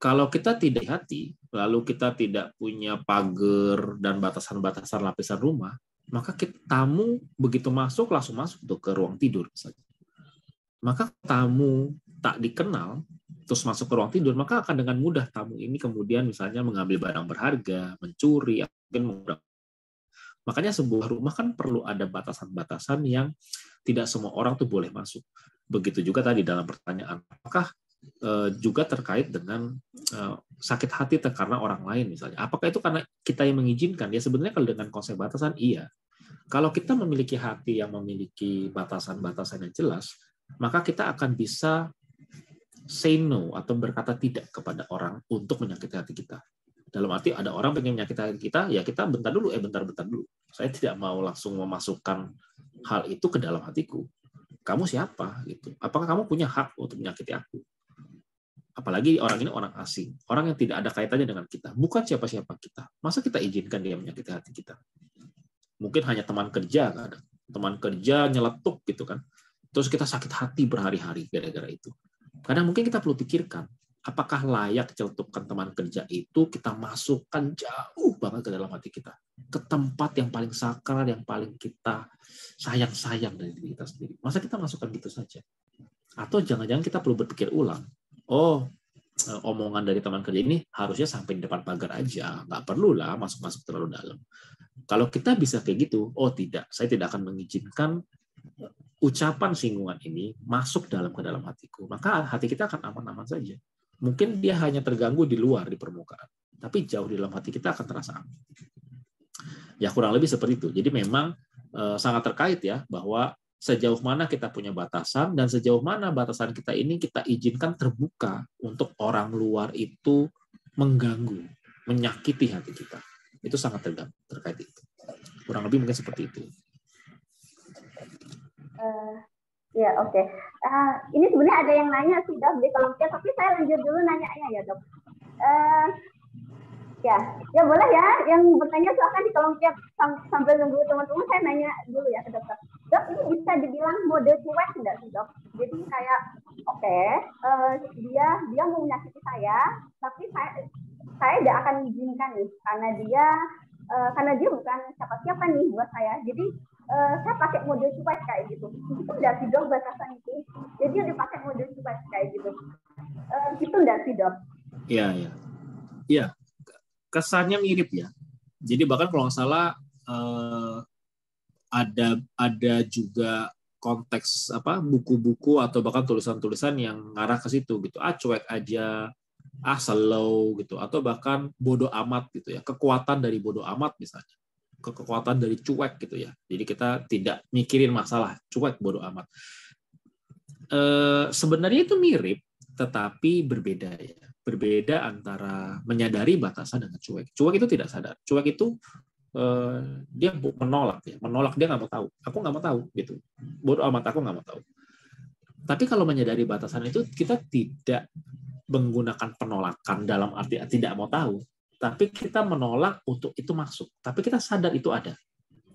B: Kalau kita tidak hati, lalu kita tidak punya pagar dan batasan-batasan lapisan rumah, maka tamu begitu masuk langsung masuk tuh ke ruang tidur saja. Maka tamu tak dikenal terus masuk ke ruang tidur, maka akan dengan mudah tamu ini kemudian misalnya mengambil barang berharga, mencuri, mungkin. Makanya sebuah rumah kan perlu ada batasan-batasan yang tidak semua orang tuh boleh masuk. Begitu juga tadi dalam pertanyaan, apakah juga terkait dengan sakit hati karena orang lain misalnya. Apakah itu karena kita yang mengizinkan? Ya sebenarnya kalau dengan konsep batasan, iya. Kalau kita memiliki hati yang memiliki batasan-batasan yang jelas, maka kita akan bisa say no atau berkata tidak kepada orang untuk menyakiti hati kita. Dalam arti ada orang pengen menyakiti hati kita, ya kita bentar dulu. Saya tidak mau langsung memasukkan hal itu ke dalam hatiku. Kamu siapa? Gitu. Apakah kamu punya hak untuk menyakiti aku? Apalagi orang ini orang asing, orang yang tidak ada kaitannya dengan kita, bukan siapa-siapa kita. Masa kita izinkan dia menyakiti hati kita? Mungkin hanya teman kerja, kadang teman kerja nyeletuk gitu kan, terus kita sakit hati berhari-hari gara-gara itu. Kadang mungkin kita perlu pikirkan, apakah layak celetukan teman kerja itu kita masukkan jauh banget ke dalam hati kita, ke tempat yang paling sakral, yang paling kita sayang-sayang dari diri kita sendiri. Masa kita masukkan gitu saja? Atau jangan-jangan kita perlu berpikir ulang, omongan dari teman kerja ini harusnya sampai di depan pagar aja, nggak perlulah masuk-masuk terlalu dalam. Kalau kita bisa kayak gitu, tidak, saya tidak akan mengizinkan ucapan singgungan ini masuk ke dalam hatiku, maka hati kita akan aman-aman saja. Mungkin dia hanya terganggu di luar, di permukaan, tapi jauh di dalam hati kita akan terasa aman. Ya kurang lebih seperti itu. Jadi memang sangat terkait ya, bahwa sejauh mana kita punya batasan dan sejauh mana batasan kita ini kita izinkan terbuka untuk orang luar itu mengganggu, menyakiti hati kita. Itu sangat terkait itu. Kurang lebih mungkin seperti itu.
C: Ya, oke. Ini sebenarnya ada yang nanya sih Dok di kolom chat, tapi saya lanjut dulu nanyanya ya Dok. Ya boleh ya, yang bertanya silahkan di kolom chat sambil nunggu teman-teman, saya nanya dulu ya ke dokter. Dok, ini bisa dibilang mode cuek enggak sih Dok? Jadi kayak dia mau menyakiti saya, tapi saya tidak akan izinkan nih karena dia bukan siapa-siapa nih buat saya. Jadi saya pakai mode cuek kayak gitu. Itu enggak sih Dok batasan itu? Jadi dia pakai mode cuek kayak gitu. Gitu enggak sih Dok?
B: Iya. Kesannya mirip ya. Jadi bahkan kalau nggak salah ada juga konteks buku-buku atau bahkan tulisan-tulisan yang ngarah ke situ gitu. Cuek aja, slow gitu, atau bahkan bodoh amat gitu ya. Kekuatan dari bodoh amat misalnya. Kekuatan dari cuek gitu ya. Jadi kita tidak mikirin masalah, cuek bodoh amat. Sebenarnya itu mirip, tetapi berbeda ya. Berbeda antara menyadari batasan dengan cuek. Cuek itu tidak sadar. Cuek itu dia menolak ya. Menolak, dia nggak mau tahu. Aku nggak mau tahu gitu. Bodoh amat, aku nggak mau tahu. Tapi kalau menyadari batasan itu kita tidak menggunakan penolakan dalam arti tidak mau tahu. Tapi kita menolak untuk itu masuk. Tapi kita sadar itu ada.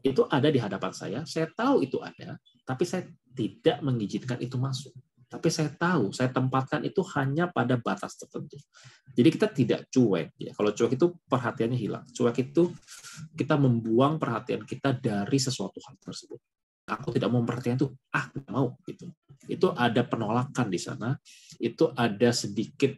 B: Itu ada di hadapan saya tahu itu ada, tapi saya tidak mengizinkan itu masuk. Tapi saya tahu, saya tempatkan itu hanya pada batas tertentu. Jadi kita tidak cuek. Ya. Kalau cuek itu perhatiannya hilang. Cuek itu kita membuang perhatian kita dari sesuatu hal tersebut. Aku tidak mau memperhatikan itu, tidak mau. Gitu. Itu ada penolakan di sana, itu ada sedikit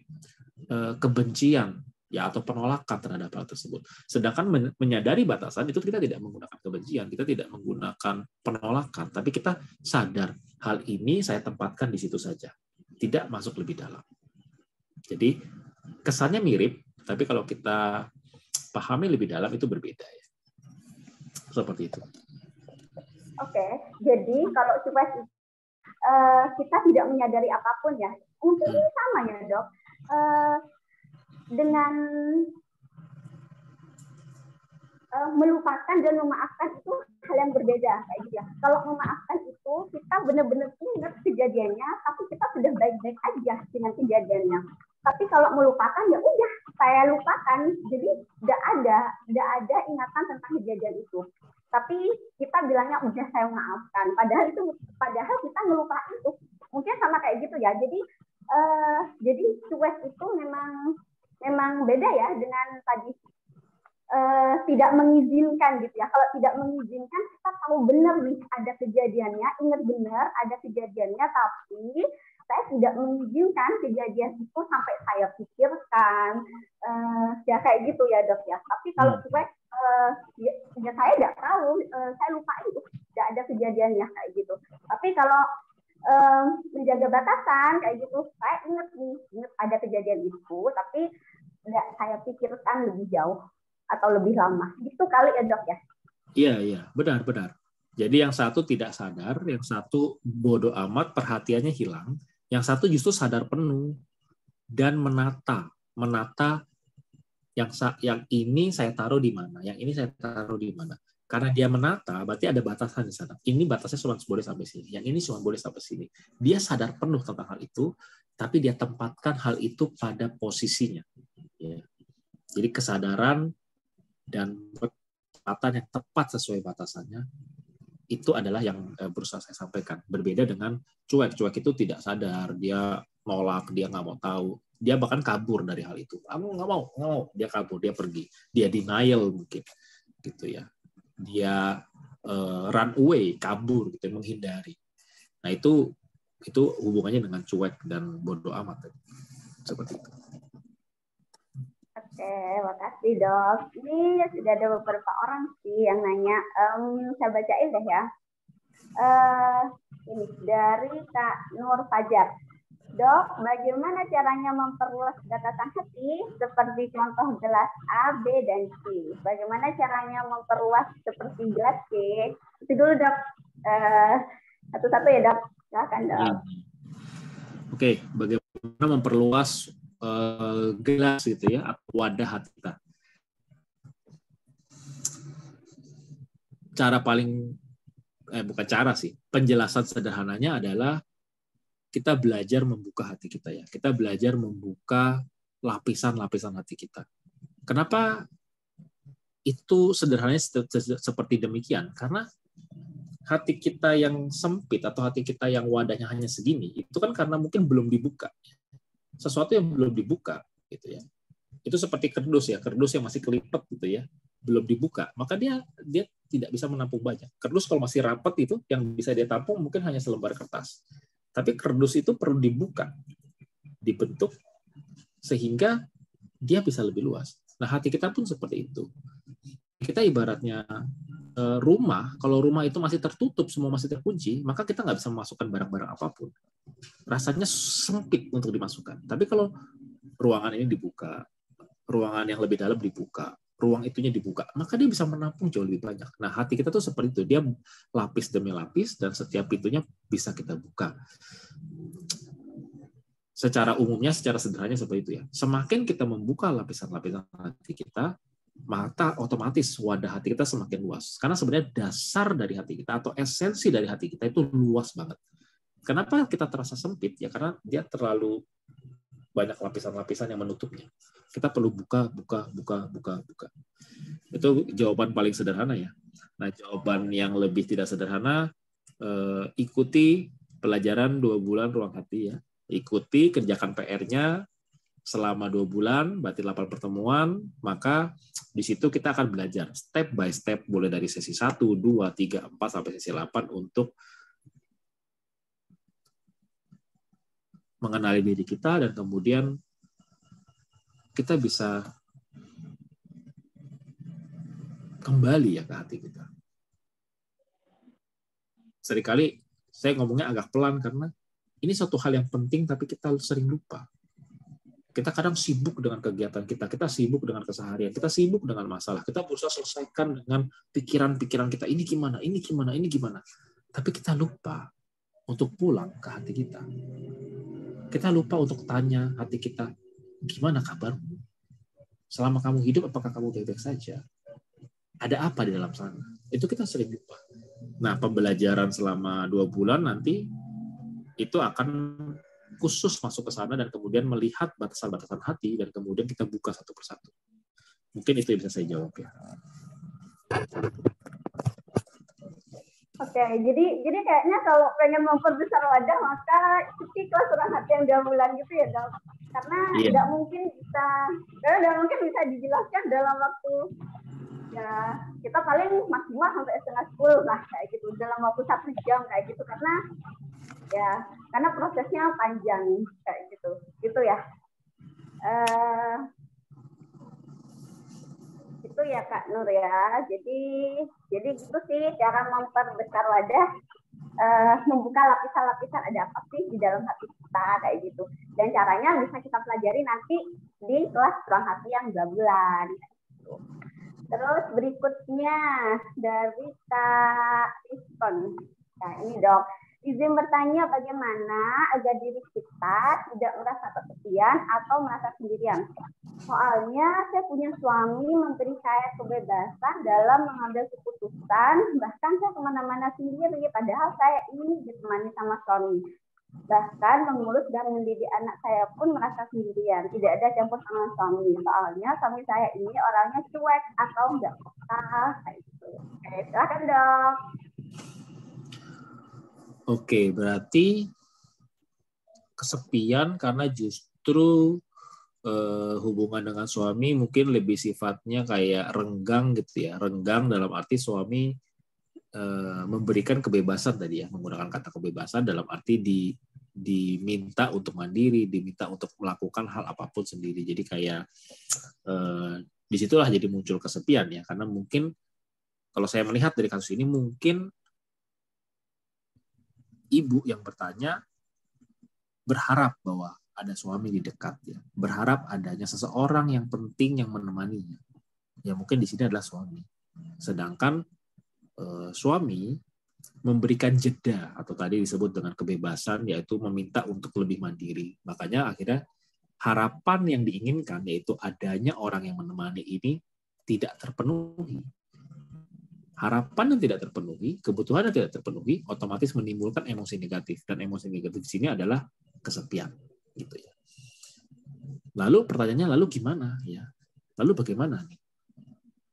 B: kebencian ya atau penolakan terhadap hal tersebut. Sedangkan menyadari batasan itu kita tidak menggunakan kebencian, kita tidak menggunakan penolakan, tapi kita sadar hal ini saya tempatkan di situ saja, tidak masuk lebih dalam. Jadi kesannya mirip, tapi kalau kita pahami lebih dalam itu berbeda ya. Seperti itu.
C: Oke, jadi kalau cuek kita tidak menyadari apapun ya, mungkin ini sama ya dok. Dengan melupakan dan memaafkan itu hal yang berbeda kayak gitu ya. Kalau memaafkan itu kita benar-benar ingat kejadiannya, tapi kita sudah baik-baik aja dengan kejadiannya. Tapi kalau melupakan ya udah saya lupakan, jadi tidak ada ingatan tentang kejadian itu. Tapi kita bilangnya udah saya maafkan, padahal kita ngelupain itu. Mungkin sama kayak gitu ya. Jadi cuek itu memang beda ya dengan tadi tidak mengizinkan gitu ya. Kalau tidak mengizinkan kita tahu benar nih ada kejadiannya, ingat benar ada kejadiannya, tapi saya tidak mengizinkan kejadian itu sampai saya pikirkan, ya kayak gitu ya dok ya. Tapi kalau cuek, ya saya tidak tahu, saya lupa itu, tidak ada kejadiannya kayak gitu. Tapi kalau menjaga batasan kayak gitu, saya ingat ada kejadian itu, tapi tidak saya pikirkan lebih jauh atau lebih lama. Gitu kali ya dok ya?
B: Iya, benar. Jadi yang satu tidak sadar, yang satu bodoh amat, perhatiannya hilang, yang satu justru sadar penuh dan menata yang ini saya taruh di mana, yang ini saya taruh di mana. Karena dia menata, berarti ada batasan di sana. Ini batasnya cuma boleh sampai sini, yang ini cuma boleh sampai sini. Dia sadar penuh tentang hal itu, tapi dia tempatkan hal itu pada posisinya. Ya. Jadi kesadaran dan penempatan yang tepat sesuai batasannya itu adalah yang berusaha saya sampaikan. Berbeda dengan cuek. Cuek itu tidak sadar, dia nolak, dia nggak mau tahu, dia bahkan kabur dari hal itu. Aku nggak mau, dia kabur, dia pergi, dia denial mungkin, gitu ya. Dia run away, kabur, gitu, menghindari. Nah itu hubungannya dengan cuek dan bodoh amat, seperti itu.
C: Oke, makasih dok. Ini sudah ada beberapa orang sih yang nanya. Saya bacain deh ya. Ini dari Kak Nur Fajar. Dok, bagaimana caranya memperluas batasan hati seperti contoh gelas A, B, dan C? Bagaimana caranya memperluas seperti gelas C? Itu dulu dok. Satu-satu ya dok. Silakan dok.
B: Oke, bagaimana memperluas gelas gitu ya, atau wadah hati kita. Cara paling bukan cara sih, penjelasan sederhananya adalah kita belajar membuka hati kita ya. Kita belajar membuka lapisan-lapisan hati kita. Kenapa itu sederhananya seperti demikian? Karena hati kita yang sempit atau hati kita yang wadahnya hanya segini, itu kan karena mungkin belum dibuka. Sesuatu yang belum dibuka gitu ya. Itu seperti kerdus ya, kerdus yang masih kelipet gitu ya, belum dibuka, maka dia tidak bisa menampung banyak. Kerdus kalau masih rapat itu yang bisa dia tampung mungkin hanya selembar kertas. Tapi kerdus itu perlu dibuka, dibentuk sehingga dia bisa lebih luas. Nah, hati kita pun seperti itu. Kita ibaratnya rumah, kalau rumah itu masih tertutup, semua masih terkunci, maka kita nggak bisa memasukkan barang-barang apapun. Rasanya sempit untuk dimasukkan. Tapi kalau ruangan ini dibuka, ruangan yang lebih dalam dibuka, ruang itunya dibuka, maka dia bisa menampung jauh lebih banyak. Nah, hati kita tuh seperti itu. Dia lapis demi lapis, dan setiap pintunya bisa kita buka. Secara umumnya, secara sederhananya seperti itu ya. Semakin kita membuka lapisan-lapisan hati kita, maka otomatis wadah hati kita semakin luas. Karena sebenarnya dasar dari hati kita atau esensi dari hati kita itu luas banget. Kenapa kita terasa sempit? Ya karena dia terlalu banyak lapisan-lapisan yang menutupnya. Kita perlu buka. Itu jawaban paling sederhana ya. Nah, jawaban yang lebih tidak sederhana, ikuti pelajaran 2 bulan ruang hati ya. Ikuti, kerjakan PR-nya selama 2 bulan, berarti 8 pertemuan, maka di situ kita akan belajar step by step, mulai dari sesi 1, 2, 3, 4, sampai sesi 8 untuk mengenali diri kita, dan kemudian kita bisa kembali ya ke hati kita. Seringkali saya ngomongnya agak pelan karena ini suatu hal yang penting tapi kita sering lupa. Kita kadang sibuk dengan kegiatan kita sibuk dengan keseharian, kita sibuk dengan masalah, kita berusaha selesaikan dengan pikiran-pikiran kita, ini gimana. Tapi kita lupa untuk pulang ke hati kita. Kita lupa untuk tanya hati kita, gimana kabarmu? Selama kamu hidup, apakah kamu baik-baik saja? Ada apa di dalam sana? Itu kita sering lupa. Nah, pembelajaran selama 2 bulan nanti itu akan khusus masuk ke sana dan kemudian melihat batasan-batasan hati dan kemudian kita buka satu persatu. Mungkin itu yang bisa saya jawab ya.
C: Oke, jadi kayaknya kalau pengen memperbesar wadah maka ikuti kelas ruang hati yang 2 bulan gitu ya, Dok. Karena tidak mungkin bisa dijelaskan dalam waktu ya kita paling maksimal sampai setengah 10 lah kayak gitu, dalam waktu 1 jam kayak gitu, karena prosesnya panjang kayak gitu ya. Itu ya Kak Nur ya. Jadi gitu sih cara memperbesar wadah, membuka lapisan-lapisan ada apa sih di dalam hati kita kayak gitu. Dan caranya bisa kita pelajari nanti di kelas ruang hati yang 2 bulan. Gitu. Terus berikutnya dari Kak Rizkon. Nah ini Dok, izin bertanya bagaimana agar diri kita tidak merasa kesepian atau merasa sendirian. Soalnya saya punya suami memberi saya kebebasan dalam mengambil keputusan, bahkan saya kemana-mana sendiri, padahal saya ingin ditemani sama suami. Bahkan mengurus dan mendidik anak saya pun merasa sendirian, tidak ada campur tangan suami. Soalnya suami saya ini orangnya cuek atau enggak peka, kayak gitu. Oke, silakan Dok.
B: Oke, berarti kesepian karena justru hubungan dengan suami mungkin lebih sifatnya kayak renggang gitu ya. Renggang dalam arti suami memberikan kebebasan tadi ya, menggunakan kata kebebasan dalam arti diminta untuk mandiri, diminta untuk melakukan hal apapun sendiri. Jadi kayak disitulah jadi muncul kesepian ya, karena mungkin kalau saya melihat dari kasus ini mungkin ibu yang bertanya berharap bahwa ada suami di dekat ya, berharap adanya seseorang yang penting yang menemaninya. Ya mungkin di sini adalah suami. Sedangkan suami memberikan jeda atau tadi disebut dengan kebebasan, yaitu meminta untuk lebih mandiri. Makanya akhirnya harapan yang diinginkan yaitu adanya orang yang menemani ini tidak terpenuhi. Harapan yang tidak terpenuhi, kebutuhan yang tidak terpenuhi, otomatis menimbulkan emosi negatif, dan emosi negatif di sini adalah kesepian, gitu ya. Lalu pertanyaannya, lalu gimana ya? Lalu bagaimana nih?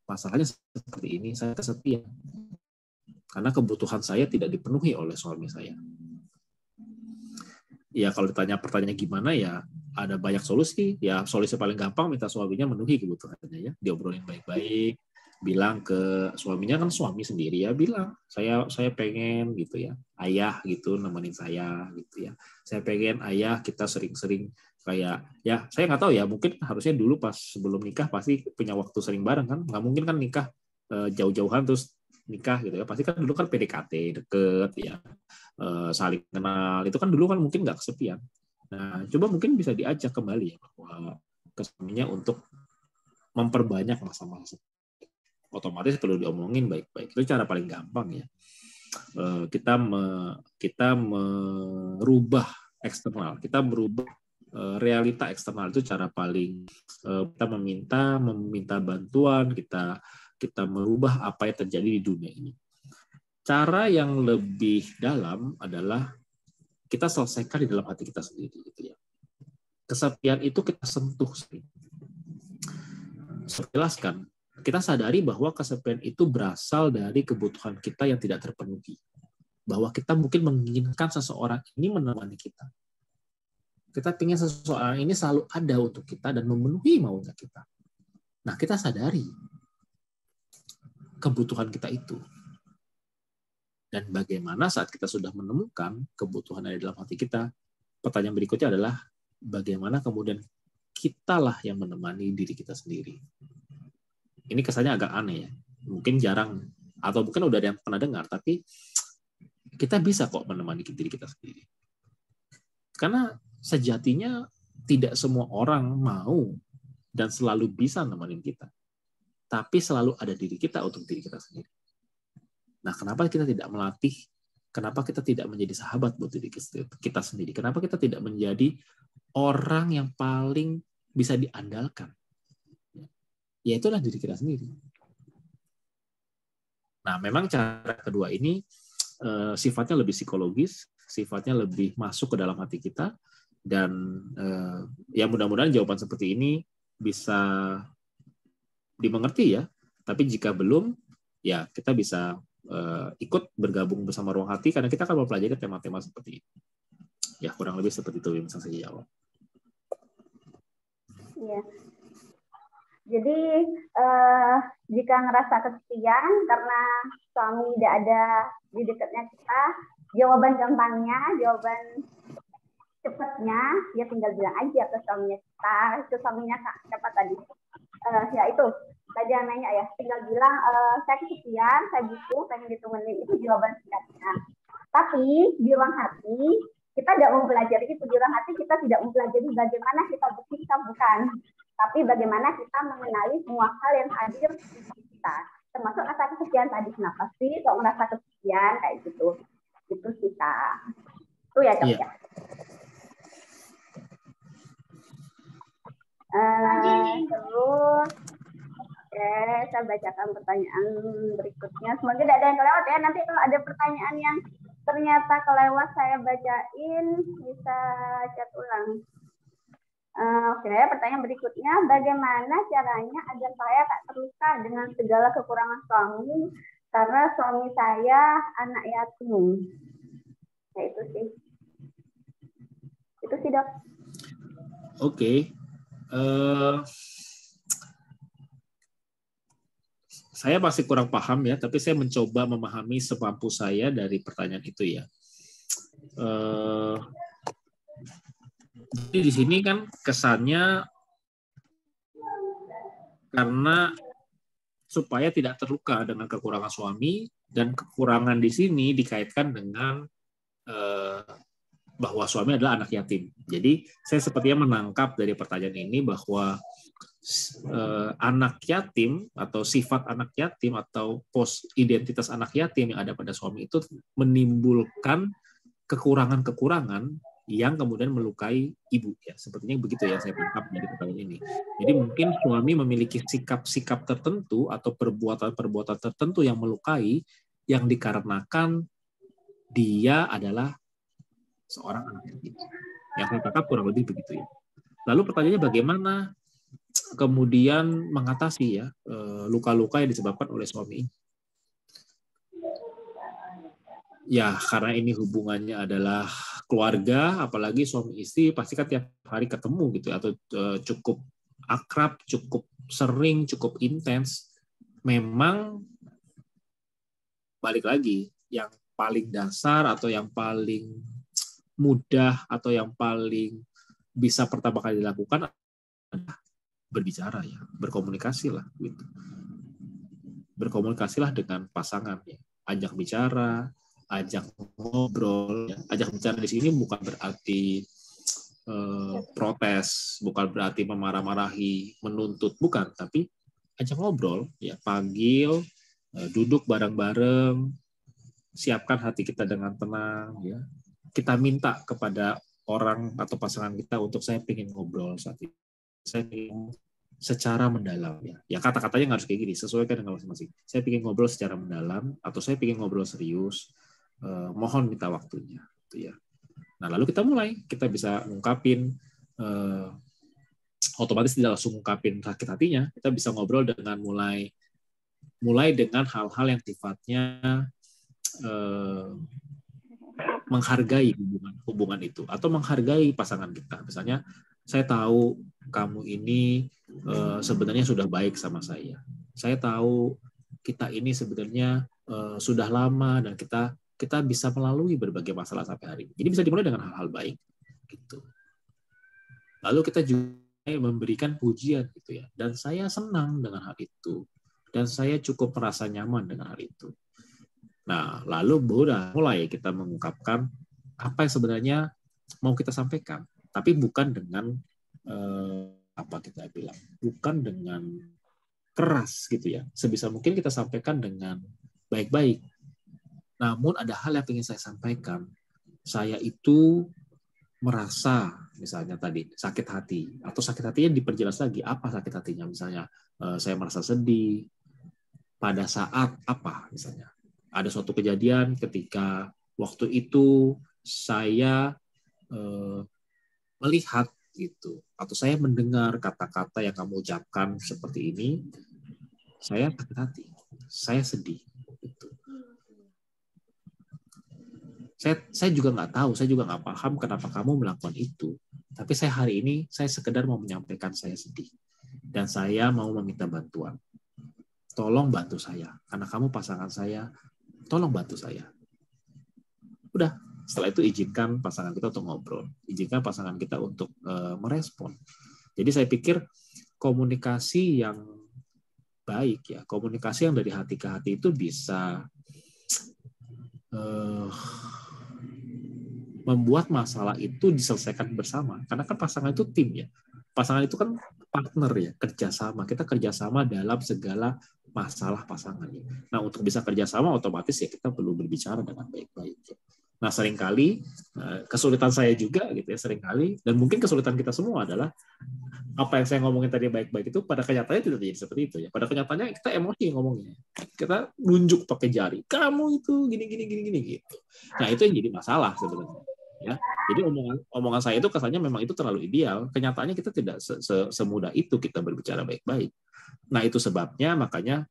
B: Masalahnya seperti ini, saya kesepian karena kebutuhan saya tidak dipenuhi oleh suami saya. Ya kalau ditanya pertanyaannya gimana ya, ada banyak solusi. Ya solusi paling gampang minta suaminya memenuhi kebutuhannya ya, diobrolin baik-baik, bilang ke suaminya, kan suami sendiri ya, bilang saya pengen gitu ya, ayah gitu nemenin saya gitu ya. Saya pengen ayah kita sering-sering kayak ya, saya nggak tahu ya, mungkin harusnya dulu pas sebelum nikah pasti punya waktu sering bareng kan, nggak mungkin kan nikah jauh-jauhan terus nikah gitu ya, pasti kan dulu kan PDKT deket ya, saling kenal, itu kan dulu kan mungkin nggak kesepian. Nah coba mungkin bisa diajak kembali ya bahwa ke suaminya untuk memperbanyak masa-masa, otomatis perlu diomongin baik-baik. Itu cara paling gampang ya. Kita merubah eksternal, kita merubah realita eksternal, itu cara paling kita meminta bantuan, kita merubah apa yang terjadi di dunia ini. Cara yang lebih dalam adalah kita selesaikan di dalam hati kita sendiri gitu ya. Kesepian itu kita sentuh sendiri. Saya jelaskan, kita sadari bahwa kesepian itu berasal dari kebutuhan kita yang tidak terpenuhi. bahwa kita mungkin menginginkan seseorang ini menemani kita. Kita ingin seseorang ini selalu ada untuk kita dan memenuhi maunya kita. Nah, kita sadari kebutuhan kita itu. Dan bagaimana saat kita sudah menemukan kebutuhan yang ada dalam hati kita, pertanyaan berikutnya adalah bagaimana kemudian kitalah yang menemani diri kita sendiri. Ini kesannya agak aneh ya. Mungkin jarang, atau mungkin udah ada yang pernah dengar, tapi kita bisa kok menemani diri kita sendiri. Karena sejatinya tidak semua orang mau dan selalu bisa nemenin kita. Tapi selalu ada diri kita untuk diri kita sendiri. Nah, kenapa kita tidak melatih? Kenapa kita tidak menjadi sahabat buat diri kita sendiri? Kenapa kita tidak menjadi orang yang paling bisa diandalkan? Ya, itulah diri kita sendiri. Nah, memang cara kedua ini sifatnya lebih psikologis, sifatnya lebih masuk ke dalam hati kita, dan ya mudah-mudahan jawaban seperti ini bisa dimengerti ya. Tapi jika belum, ya kita bisa ikut bergabung bersama Ruang Hati karena kita akan mempelajari tema-tema seperti ini. Ya kurang lebih seperti itu yang bisa saya jawab.
C: Iya. Jadi jika ngerasa kesepian karena suami tidak ada di dekatnya kita, jawaban gampangnya, jawaban cepatnya, ya tinggal bilang aja ke suaminya kita, ke suaminya siapa tadi? Ya itu, tadi yang nanya ya, tinggal bilang saya kesepian, saya butuh, pengen ditemenin, itu jawaban singkatnya. Tapi di Ruang Hati kita tidak mempelajari itu, di Ruang Hati kita tidak mempelajari bagaimana kita bersikap, bukan, tapi bagaimana kita mengenali semua hal yang hadir di kita, termasuk rasa kesepian tadi. Kenapa sih kok merasa kesepian kayak gitu? Itu kita. Itu ya, Cok.
B: Iya.
C: Terus, saya bacakan pertanyaan berikutnya. Semoga tidak ada yang kelewat ya. Nanti kalau ada pertanyaan yang ternyata kelewat saya bacain, bisa chat ulang. Oke, pertanyaan berikutnya, bagaimana caranya agar saya tak terluka dengan segala kekurangan suami karena suami saya anak yatim? Ya itu sih. Itu sih, Dok.
B: Oke. Saya masih kurang paham ya, tapi saya mencoba memahami semampu saya dari pertanyaan itu ya. Jadi di sini kan kesannya karena supaya tidak terluka dengan kekurangan suami, dan kekurangan di sini dikaitkan dengan bahwa suami adalah anak yatim. Jadi saya sepertinya menangkap dari pertanyaan ini bahwa anak yatim atau sifat anak yatim atau identitas anak yatim yang ada pada suami itu menimbulkan kekurangan-kekurangan yang kemudian melukai ibu ya, sepertinya begitu ya saya tangkap dari pertanyaan ini. Jadi mungkin suami memiliki sikap-sikap tertentu atau perbuatan-perbuatan tertentu yang melukai, yang dikarenakan dia adalah seorang anak yatim. Yang saya tangkap kurang lebih begitu ya. Lalu pertanyaannya bagaimana kemudian mengatasi ya luka-luka yang disebabkan oleh suami ini? Ya, karena ini hubungannya adalah keluarga, apalagi suami istri pasti kan tiap hari ketemu gitu, atau cukup akrab, cukup sering, cukup intens. Memang balik lagi, yang paling dasar atau yang paling mudah atau yang paling bisa pertama kali dilakukan adalah berbicara ya, berkomunikasilah gitu. Berkomunikasilah dengan pasangan ya, ajak bicara, ajak ngobrol. Ajak bicara di sini bukan berarti protes, bukan berarti memarah-marahi, menuntut, bukan, tapi ajak ngobrol, ya, panggil, duduk bareng-bareng, siapkan hati kita dengan tenang, ya. Kita minta kepada orang atau pasangan kita untuk saya ingin ngobrol saat ini, saya ingin secara mendalam ya. Ya kata-katanya nggak harus kayak gini, sesuaikan dengan masing-masing. Saya ingin ngobrol secara mendalam atau saya ingin ngobrol serius. Mohon minta waktunya, gitu ya. Nah lalu kita bisa ngungkapin, otomatis tidak langsung ngungkapin sakit hatinya, kita bisa ngobrol dengan mulai dengan hal-hal yang sifatnya menghargai hubungan itu atau menghargai pasangan kita. Misalnya saya tahu kamu ini sebenarnya sudah baik sama saya. Saya tahu kita ini sebenarnya sudah lama dan kita bisa melalui berbagai masalah sampai hari ini. Jadi bisa dimulai dengan hal-hal baik gitu. Lalu kita juga memberikan pujian gitu ya. Dan saya senang dengan hal itu. Dan saya cukup merasa nyaman dengan hal itu. Nah, lalu mulai kita mengungkapkan apa yang sebenarnya mau kita sampaikan, tapi bukan dengan apa kita bilang, bukan dengan keras gitu ya. Sebisa mungkin kita sampaikan dengan baik-baik. Namun ada hal yang ingin saya sampaikan. Saya itu merasa misalnya tadi sakit hati, atau sakit hatinya diperjelas lagi apa sakit hatinya, misalnya saya merasa sedih pada saat apa, misalnya ada suatu kejadian ketika waktu itu saya melihat gitu, atau saya mendengar kata-kata yang kamu ucapkan seperti ini, saya sakit hati, saya sedih gitu. Saya juga nggak tahu, saya juga nggak paham kenapa kamu melakukan itu. Tapi saya hari ini, saya sekedar mau menyampaikan saya sedih. Dan saya mau meminta bantuan. Tolong bantu saya. Karena kamu pasangan saya, tolong bantu saya. Udah, setelah itu izinkan pasangan kita untuk ngobrol. Izinkan pasangan kita untuk merespon. Jadi saya pikir komunikasi yang baik, ya, komunikasi yang dari hati ke hati itu bisa membuat masalah itu diselesaikan bersama. Karena kan pasangan itu tim ya. Pasangan itu kan partner ya, kerjasama. Kita kerjasama dalam segala masalah pasangan. Nah, untuk bisa kerjasama otomatis ya kita perlu berbicara dengan baik-baik. Nah, seringkali kesulitan saya juga gitu ya, seringkali, dan mungkin kesulitan kita semua adalah apa yang saya ngomongin tadi baik-baik itu pada kenyataannya tidak jadi seperti itu ya. Pada kenyataannya kita emosi ngomongnya. Kita nunjuk pakai jari. Kamu itu gini gitu. Nah, itu yang jadi masalah sebenarnya. Ya, jadi omongan saya itu kesannya memang itu terlalu ideal. Kenyataannya kita tidak semudah itu kita berbicara baik-baik. Nah, itu sebabnya makanya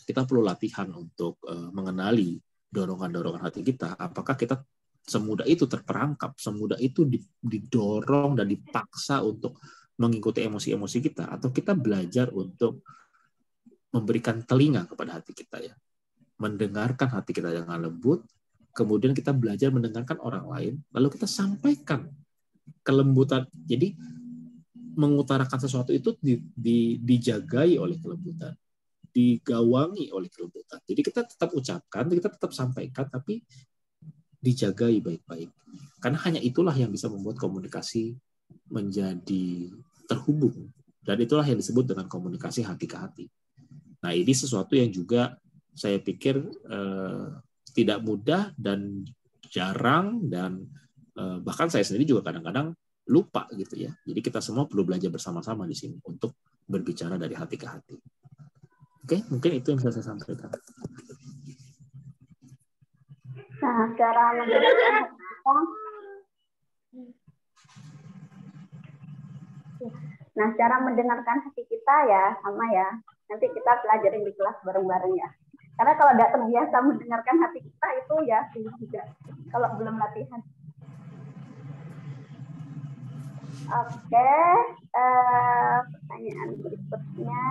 B: kita perlu latihan untuk mengenali dorongan-dorongan hati kita. Apakah kita semudah itu terperangkap, semudah itu didorong dan dipaksa untuk mengikuti emosi-emosi kita, atau kita belajar untuk memberikan telinga kepada hati kita ya, mendengarkan hati kita dengan lembut. Kemudian kita belajar mendengarkan orang lain, lalu kita sampaikan kelembutan. Jadi mengutarakan sesuatu itu dijagai oleh kelembutan, digawangi oleh kelembutan. Jadi kita tetap ucapkan, kita tetap sampaikan, tapi dijagai baik-baik. Karena hanya itulah yang bisa membuat komunikasi menjadi terhubung. Dan itulah yang disebut dengan komunikasi hati ke hati. Nah, ini sesuatu yang juga saya pikir tidak mudah dan jarang, dan bahkan saya sendiri juga kadang-kadang lupa gitu ya. Jadi kita semua perlu belajar bersama-sama di sini untuk berbicara dari hati ke hati. Oke, mungkin itu yang bisa saya sampaikan.
C: Nah, cara mendengarkan cara mendengarkan hati kita ya sama ya. Nanti kita pelajarin di kelas bareng-bareng ya. Karena kalau tidak terbiasa mendengarkan hati kita itu ya juga kalau belum latihan. Oke, pertanyaan berikutnya.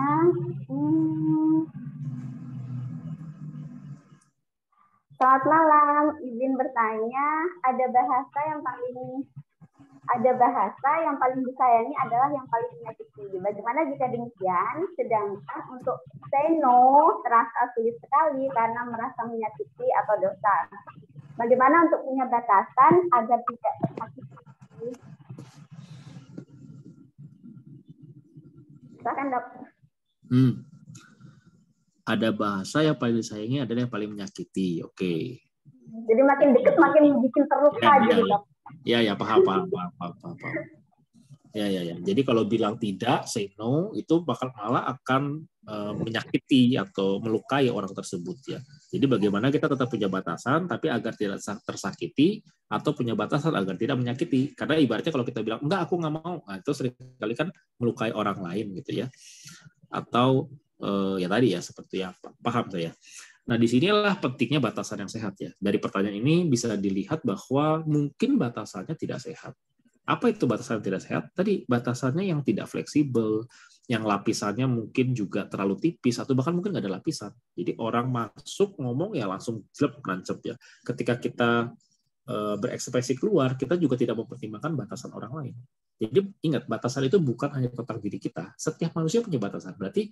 C: Selamat malam, izin bertanya, ada bahasa yang paling disayangi adalah yang paling menyakiti. Bagaimana jika demikian? Sedangkan untuk say no terasa sulit sekali karena merasa menyakiti atau dosa. Bagaimana untuk punya batasan agar tidak tersakiti? Silakan, Dok.
B: Ada bahasa yang paling disayangi adalah yang paling menyakiti. Oke.
C: Jadi makin dekat makin bikin terluka gitu, Dok.
B: Ya, paham. Ya. Jadi kalau bilang tidak, say no, itu bakal malah akan menyakiti atau melukai orang tersebut ya. Jadi bagaimana kita tetap punya batasan, tapi agar tidak tersakiti, atau punya batasan agar tidak menyakiti. Karena ibaratnya kalau kita bilang enggak, aku nggak mau, nah, itu seringkali kan melukai orang lain gitu ya. Atau ya tadi ya seperti yang paham saya. Nah, disinilah pentingnya batasan yang sehat ya. Dari pertanyaan ini bisa dilihat bahwa mungkin batasannya tidak sehat. Apa itu batasan tidak sehat? Tadi batasannya yang tidak fleksibel, yang lapisannya mungkin juga terlalu tipis, atau bahkan mungkin nggak ada lapisan. Jadi orang masuk ngomong ya langsung jelek nancep ya. Ketika kita berekspresi keluar, kita juga tidak mempertimbangkan batasan orang lain. Jadi ingat, batasan itu bukan hanya tentang diri kita. Setiap manusia punya batasan. Berarti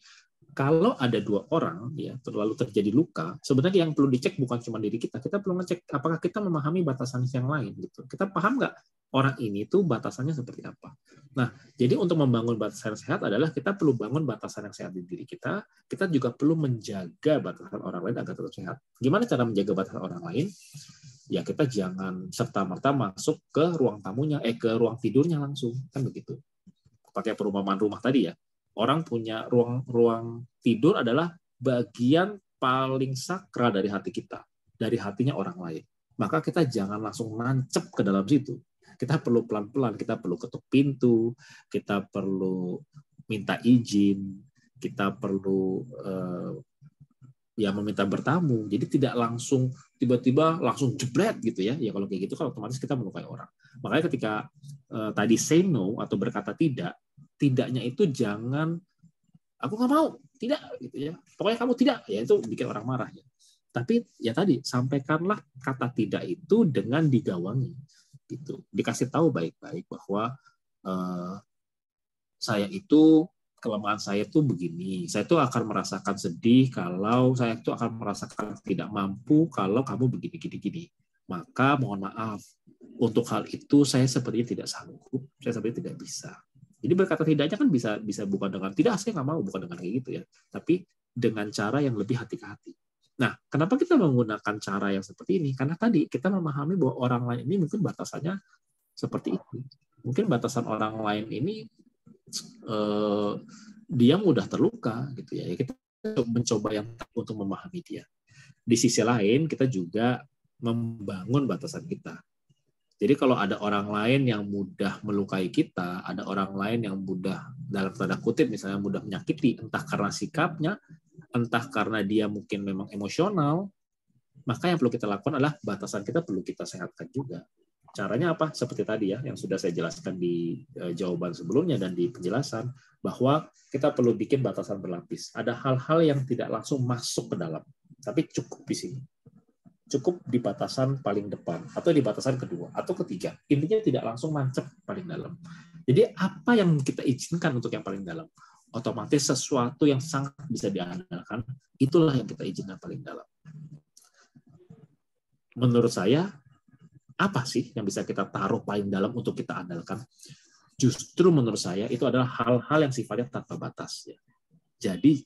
B: kalau ada dua orang ya terlalu terjadi luka, sebenarnya yang perlu dicek bukan cuma diri kita. Kita perlu ngecek apakah kita memahami batasan yang lain gitu. Kita paham nggak orang ini tuh batasannya seperti apa. Nah, jadi untuk membangun batasan yang sehat adalah kita perlu bangun batasan yang sehat di diri kita. Kita juga perlu menjaga batasan orang lain agar tetap sehat. Gimana cara menjaga batasan orang lain? Ya kita jangan serta-merta masuk ke ruang tamunya, ke ruang tidurnya langsung, kan begitu. Pakai perumpamaan rumah tadi ya. Orang punya ruang tidur adalah bagian paling sakral dari hati kita, dari hatinya orang lain. Maka kita jangan langsung nancep ke dalam situ. Kita perlu pelan-pelan, kita perlu ketuk pintu, kita perlu minta izin, kita perlu ya meminta bertamu. Jadi tidak langsung tiba-tiba langsung jebret gitu ya. Ya kalau kayak gitu kan otomatis kita melukai orang. Makanya ketika tadi say no atau berkata tidak, tidaknya itu jangan aku nggak mau, tidak gitu ya. Pokoknya kamu tidak, ya itu bikin orang marah ya. Tapi ya tadi sampaikanlah kata tidak itu dengan digawangi gitu. Dikasih tahu baik-baik bahwa saya itu kelemahan saya itu begini. Saya itu akan merasakan sedih kalau saya itu akan merasakan tidak mampu kalau kamu begini-gini. Maka mohon maaf, untuk hal itu saya sepertinya tidak sanggup, saya sepertinya tidak bisa. Jadi berkata tidaknya kan bisa bukan dengan tidak, saya nggak mau, bukan dengan kayak gitu ya. Tapi dengan cara yang lebih hati ke hati. Nah, kenapa kita menggunakan cara yang seperti ini? Karena tadi kita memahami bahwa orang lain ini mungkin batasannya seperti itu. Mungkin batasan orang lain ini dia mudah terluka gitu ya. Kita mencoba yang untuk memahami dia. Di sisi lain kita juga membangun batasan kita. Jadi kalau ada orang lain yang mudah melukai kita, ada orang lain yang mudah dalam tanda kutip misalnya mudah menyakiti, entah karena sikapnya, entah karena dia mungkin memang emosional, maka yang perlu kita lakukan adalah batasan kita perlu kita sehatkan juga. Caranya apa? Seperti tadi ya, yang sudah saya jelaskan di jawaban sebelumnya dan di penjelasan, bahwa kita perlu bikin batasan berlapis. Ada hal-hal yang tidak langsung masuk ke dalam, tapi cukup di sini. Cukup di batasan paling depan, atau di batasan kedua, atau ketiga. Intinya tidak langsung mancep paling dalam. Jadi apa yang kita izinkan untuk yang paling dalam? Otomatis sesuatu yang sangat bisa diandalkan, itulah yang kita izinkan paling dalam. Menurut saya, apa sih yang bisa kita taruh paling dalam untuk kita andalkan? Justru menurut saya itu adalah hal-hal yang sifatnya tanpa batas. Ya. Jadi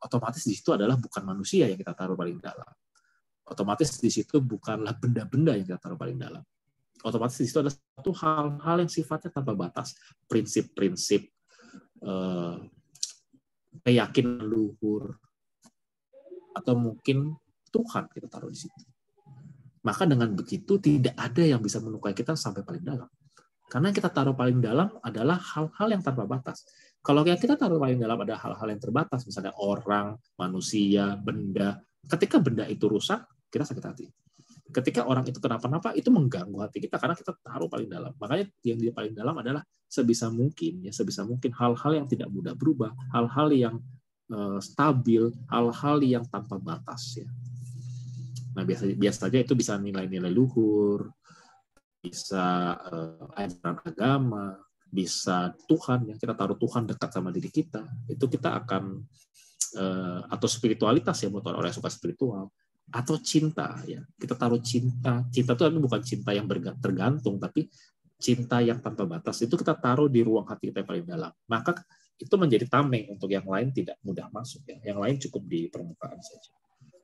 B: otomatis di situ adalah bukan manusia yang kita taruh paling dalam. Otomatis di situ bukanlah benda-benda yang kita taruh paling dalam. Otomatis di situ ada satu hal-hal yang sifatnya tanpa batas. Prinsip-prinsip keyakinan luhur, atau mungkin Tuhan kita taruh di situ. Maka dengan begitu tidak ada yang bisa melukai kita sampai paling dalam. Karena yang kita taruh paling dalam adalah hal-hal yang tanpa batas. Kalau yang kita taruh paling dalam ada hal-hal yang terbatas, misalnya orang, manusia, benda. Ketika benda itu rusak, kita sakit hati. Ketika orang itu kenapa-napa, itu mengganggu hati kita karena kita taruh paling dalam. Makanya yang di paling dalam adalah sebisa mungkin hal-hal yang tidak mudah berubah, hal-hal yang stabil, hal-hal yang tanpa batas ya. Nah, biasanya itu bisa nilai-nilai luhur, bisa ajaran agama, bisa Tuhan, yang kita taruh Tuhan dekat sama diri kita, itu kita akan atau spiritualitas ya, buat orang yang suka spiritual, atau cinta ya, kita taruh cinta itu bukan cinta yang tergantung, tapi cinta yang tanpa batas, itu kita taruh di ruang hati kita yang paling dalam. Maka itu menjadi tameng untuk yang lain tidak mudah masuk ya, yang lain cukup di permukaan saja.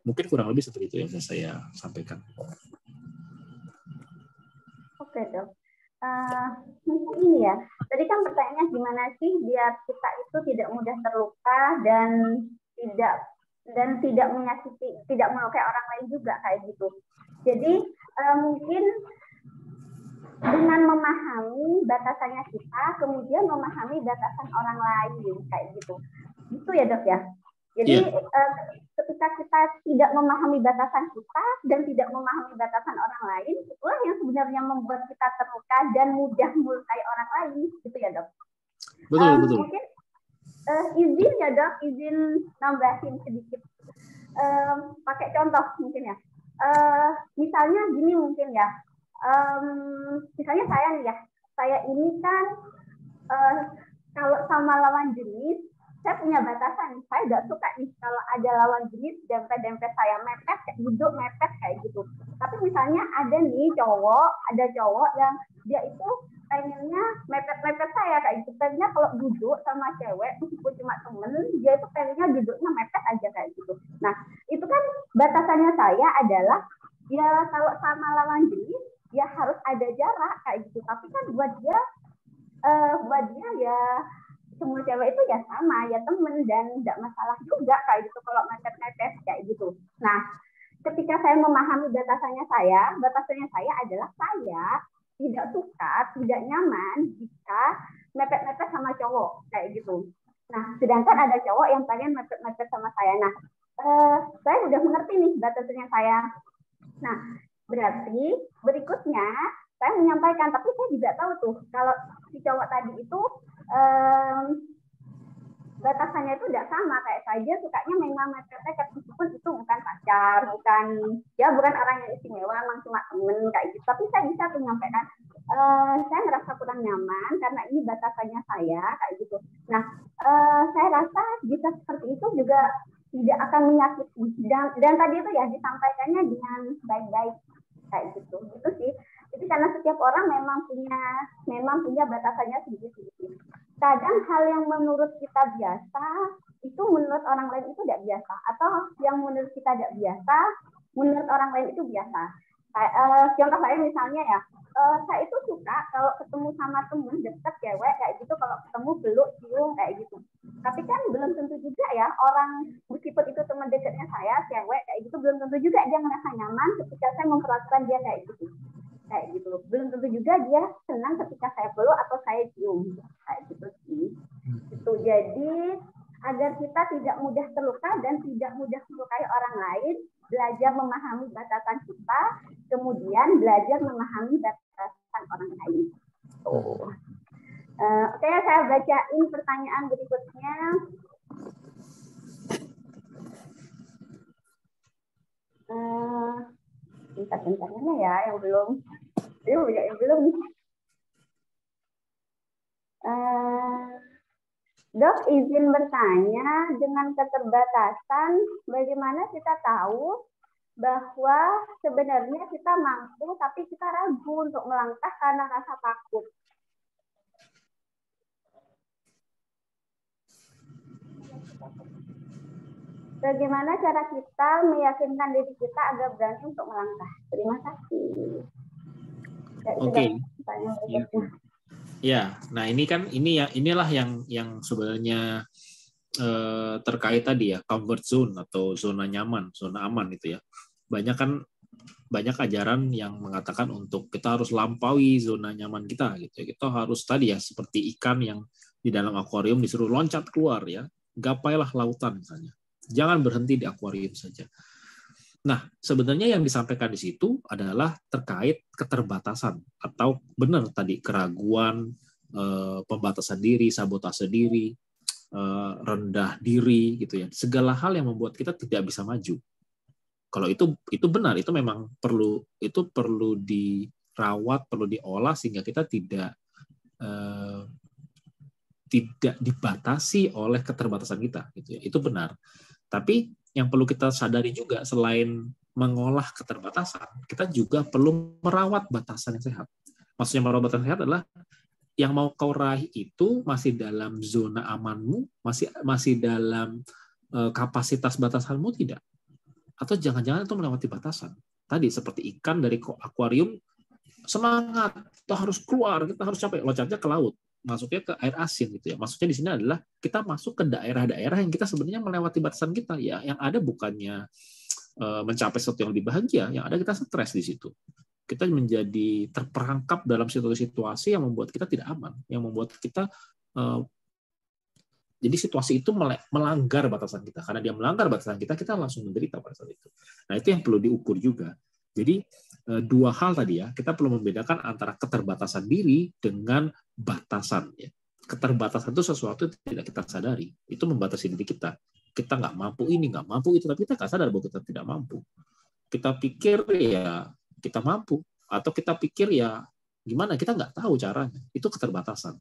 B: Mungkin kurang lebih seperti itu yang bisa saya sampaikan.
C: Oke dok. Mungkin ini ya. Tadi kan pertanyaannya gimana sih biar kita itu tidak mudah terluka dan tidak menyakiti, tidak melukai orang lain juga kayak gitu. Jadi mungkin dengan memahami batasannya kita, kemudian memahami batasan orang lain kayak gitu. Gitu ya dok ya. Jadi ketika kita tidak memahami batasan kita dan tidak memahami batasan orang lain, itulah yang sebenarnya membuat kita terluka dan mudah melukai orang lain, gitu ya dok.
B: Betul.
C: Mungkin izin ya dok, izin nambahin sedikit. Pakai contoh mungkin ya. Misalnya gini mungkin ya. Misalnya saya nih ya, saya ini kan kalau sama lawan jenis, saya punya batasan. Saya nggak suka nih kalau ada lawan jenis dempet-dempet saya mepet, duduk mepet kayak gitu. Tapi misalnya ada nih cowok yang dia itu pengennya mepet-mepet saya kayak gitu. Pengennya kalau duduk sama cewek, meskipun cuma temen, dia itu pengennya duduknya mepet aja kayak gitu. Nah, itu kan batasannya saya adalah, ya kalau sama lawan jenis, ya harus ada jarak kayak gitu. Tapi kan buat dia ya semua cewek itu ya sama, ya temen, dan nggak masalah juga kayak gitu kalau mepet-mepet kayak gitu. Nah, ketika saya memahami batasannya saya adalah saya tidak suka, tidak nyaman jika mepet-mepet sama cowok kayak gitu. Nah, sedangkan ada cowok yang pengen mepet-mepet sama saya. Nah, saya udah mengerti nih batasannya saya. Nah, berarti berikutnya saya menyampaikan, tapi saya juga tahu tuh kalau si cowok tadi itu batasannya itu tidak sama kayak saya, sukanya memang mepet-mepet meskipun itu bukan pacar, bukan orang yang istimewa, memang cuma temen kayak gitu. Tapi saya bisa tuh menyampaikan, saya merasa kurang nyaman karena ini batasannya saya kayak gitu. Nah, saya rasa jika seperti itu juga tidak akan menyakiti, dan tadi itu ya disampaikannya dengan baik-baik kayak gitu. Itu sih. Jadi karena setiap orang memang punya batasannya sendiri-sendiri. Kadang hal yang menurut kita biasa itu menurut orang lain itu tidak biasa, atau yang menurut kita tidak biasa menurut orang lain itu biasa. Contoh saya misalnya ya, saya itu suka kalau ketemu sama temen deket cewek kayak gitu, kalau ketemu peluk cium kayak gitu. Tapi kan belum tentu juga ya orang, meskipun itu teman dekatnya saya cewek kayak gitu, belum tentu juga dia merasa nyaman ketika saya memperlakukan dia kayak gitu. Belum tentu juga dia senang ketika saya peluk atau saya cium kayak gitu sih. Itu jadi agar kita tidak mudah terluka dan tidak mudah melukai orang lain, belajar memahami batasan kita, kemudian belajar memahami batasan orang lain. Oke, saya bacain pertanyaan berikutnya. Bentar-bentarnya ya yang belum. Yang belum. Dok, izin bertanya, dengan keterbatasan, bagaimana kita tahu bahwa sebenarnya kita mampu, tapi kita ragu untuk melangkah karena rasa takut? Bagaimana cara kita meyakinkan diri kita agar berani untuk melangkah? Terima kasih.
B: Oke. Ya, nah inilah yang sebenarnya terkait tadi ya, comfort zone atau zona nyaman, zona aman itu ya. Banyak ajaran yang mengatakan untuk kita harus lampaui zona nyaman kita gitu. Kita harus tadi ya seperti ikan yang di dalam akuarium disuruh loncat keluar ya. Gapailah lautan misalnya. Jangan berhenti di akuarium saja. Nah, sebenarnya yang disampaikan di situ adalah terkait keterbatasan atau benar tadi keraguan, pembatasan diri, sabotase diri, rendah diri gitu ya. Segala hal yang membuat kita tidak bisa maju. Kalau itu benar, itu memang perlu dirawat, perlu diolah sehingga kita tidak dibatasi oleh keterbatasan kita gitu ya. Itu benar. Tapi yang perlu kita sadari juga, selain mengolah keterbatasan, kita juga perlu merawat batasan yang sehat. Maksudnya merawat batasan sehat adalah yang mau kau raih itu masih dalam zona amanmu, masih dalam kapasitas batasanmu tidak? Atau jangan-jangan itu melewati batasan. Tadi seperti ikan dari akuarium, semangat, kita harus keluar, kita harus capek, loncatnya ke laut. Masuknya ke air asin gitu ya. Maksudnya di sini adalah kita masuk ke daerah-daerah yang kita sebenarnya melewati batasan kita ya. Yang ada bukannya mencapai sesuatu yang lebih bahagia, yang ada kita stres di situ. Kita menjadi terperangkap dalam situasi-situasi yang membuat kita tidak aman, yang membuat kita Jadi situasi itu melanggar batasan kita. Karena dia melanggar batasan kita, kita langsung menderita pada saat itu. Nah, itu yang perlu diukur juga. Jadi dua hal tadi ya, kita perlu membedakan antara keterbatasan diri dengan batasan. Ya. Keterbatasan itu sesuatu yang tidak kita sadari. Itu membatasi diri kita. Kita nggak mampu ini, nggak mampu itu, tapi kita nggak sadar bahwa kita tidak mampu. Kita pikir ya kita mampu, atau kita pikir ya gimana, kita nggak tahu caranya. Itu keterbatasan.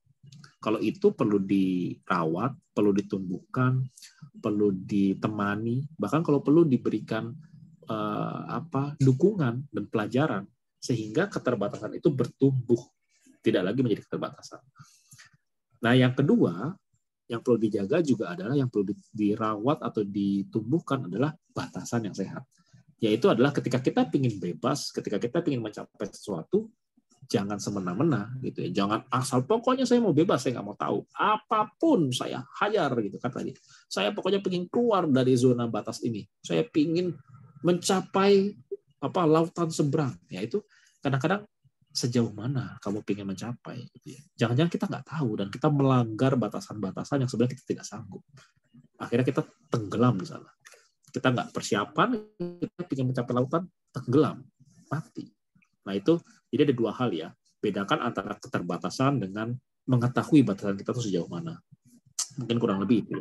B: Kalau itu perlu dirawat, perlu ditumbuhkan, perlu ditemani, bahkan kalau perlu diberikan dukungan dan pelajaran sehingga keterbatasan itu bertumbuh, tidak lagi menjadi keterbatasan. Nah, yang kedua yang perlu dijaga juga adalah yang perlu dirawat atau ditumbuhkan adalah batasan yang sehat. Yaitu adalah ketika kita ingin bebas, ketika kita ingin mencapai sesuatu, jangan semena-mena gitu ya. Jangan asal pokoknya saya mau bebas, saya nggak mau tahu. Apapun saya hajar gitu kan tadi. Saya pokoknya ingin keluar dari zona batas ini. Saya ingin mencapai lautan seberang. Ya itu kadang-kadang sejauh mana kamu ingin mencapai gitu ya. Jangan-jangan kita nggak tahu dan kita melanggar batasan-batasan yang sebenarnya kita tidak sanggup. Akhirnya kita tenggelam di sana. Kita nggak persiapan, kita ingin mencapai lautan, tenggelam, mati. Nah itu, jadi ada dua hal ya. Bedakan antara keterbatasan dengan mengetahui batasan kita itu sejauh mana. Mungkin kurang lebih itu.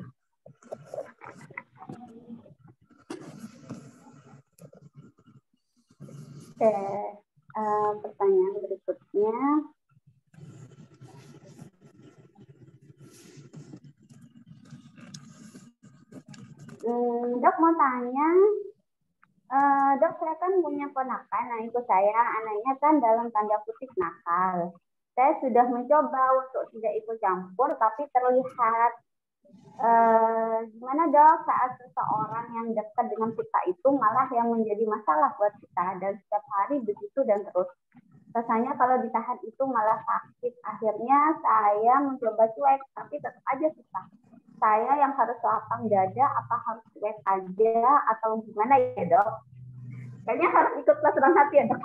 C: Oke, pertanyaan berikutnya. Dok mau tanya, Dok, saya kan punya ponakan, nah ikut saya, anaknya kan dalam tanda kutip nakal. Saya sudah mencoba untuk tidak ikut campur, tapi terlihat gimana Dok, saat seseorang yang dekat dengan kita itu malah yang menjadi masalah buat kita, dan setiap hari begitu dan terus. Rasanya kalau ditahan itu malah sakit. Akhirnya saya mencoba cuek, tapi tetap aja susah. Saya yang harus lapang dada, apa harus cuek aja, atau gimana ya Dok? Kayaknya harus ikut kelas senang hati ya Dok?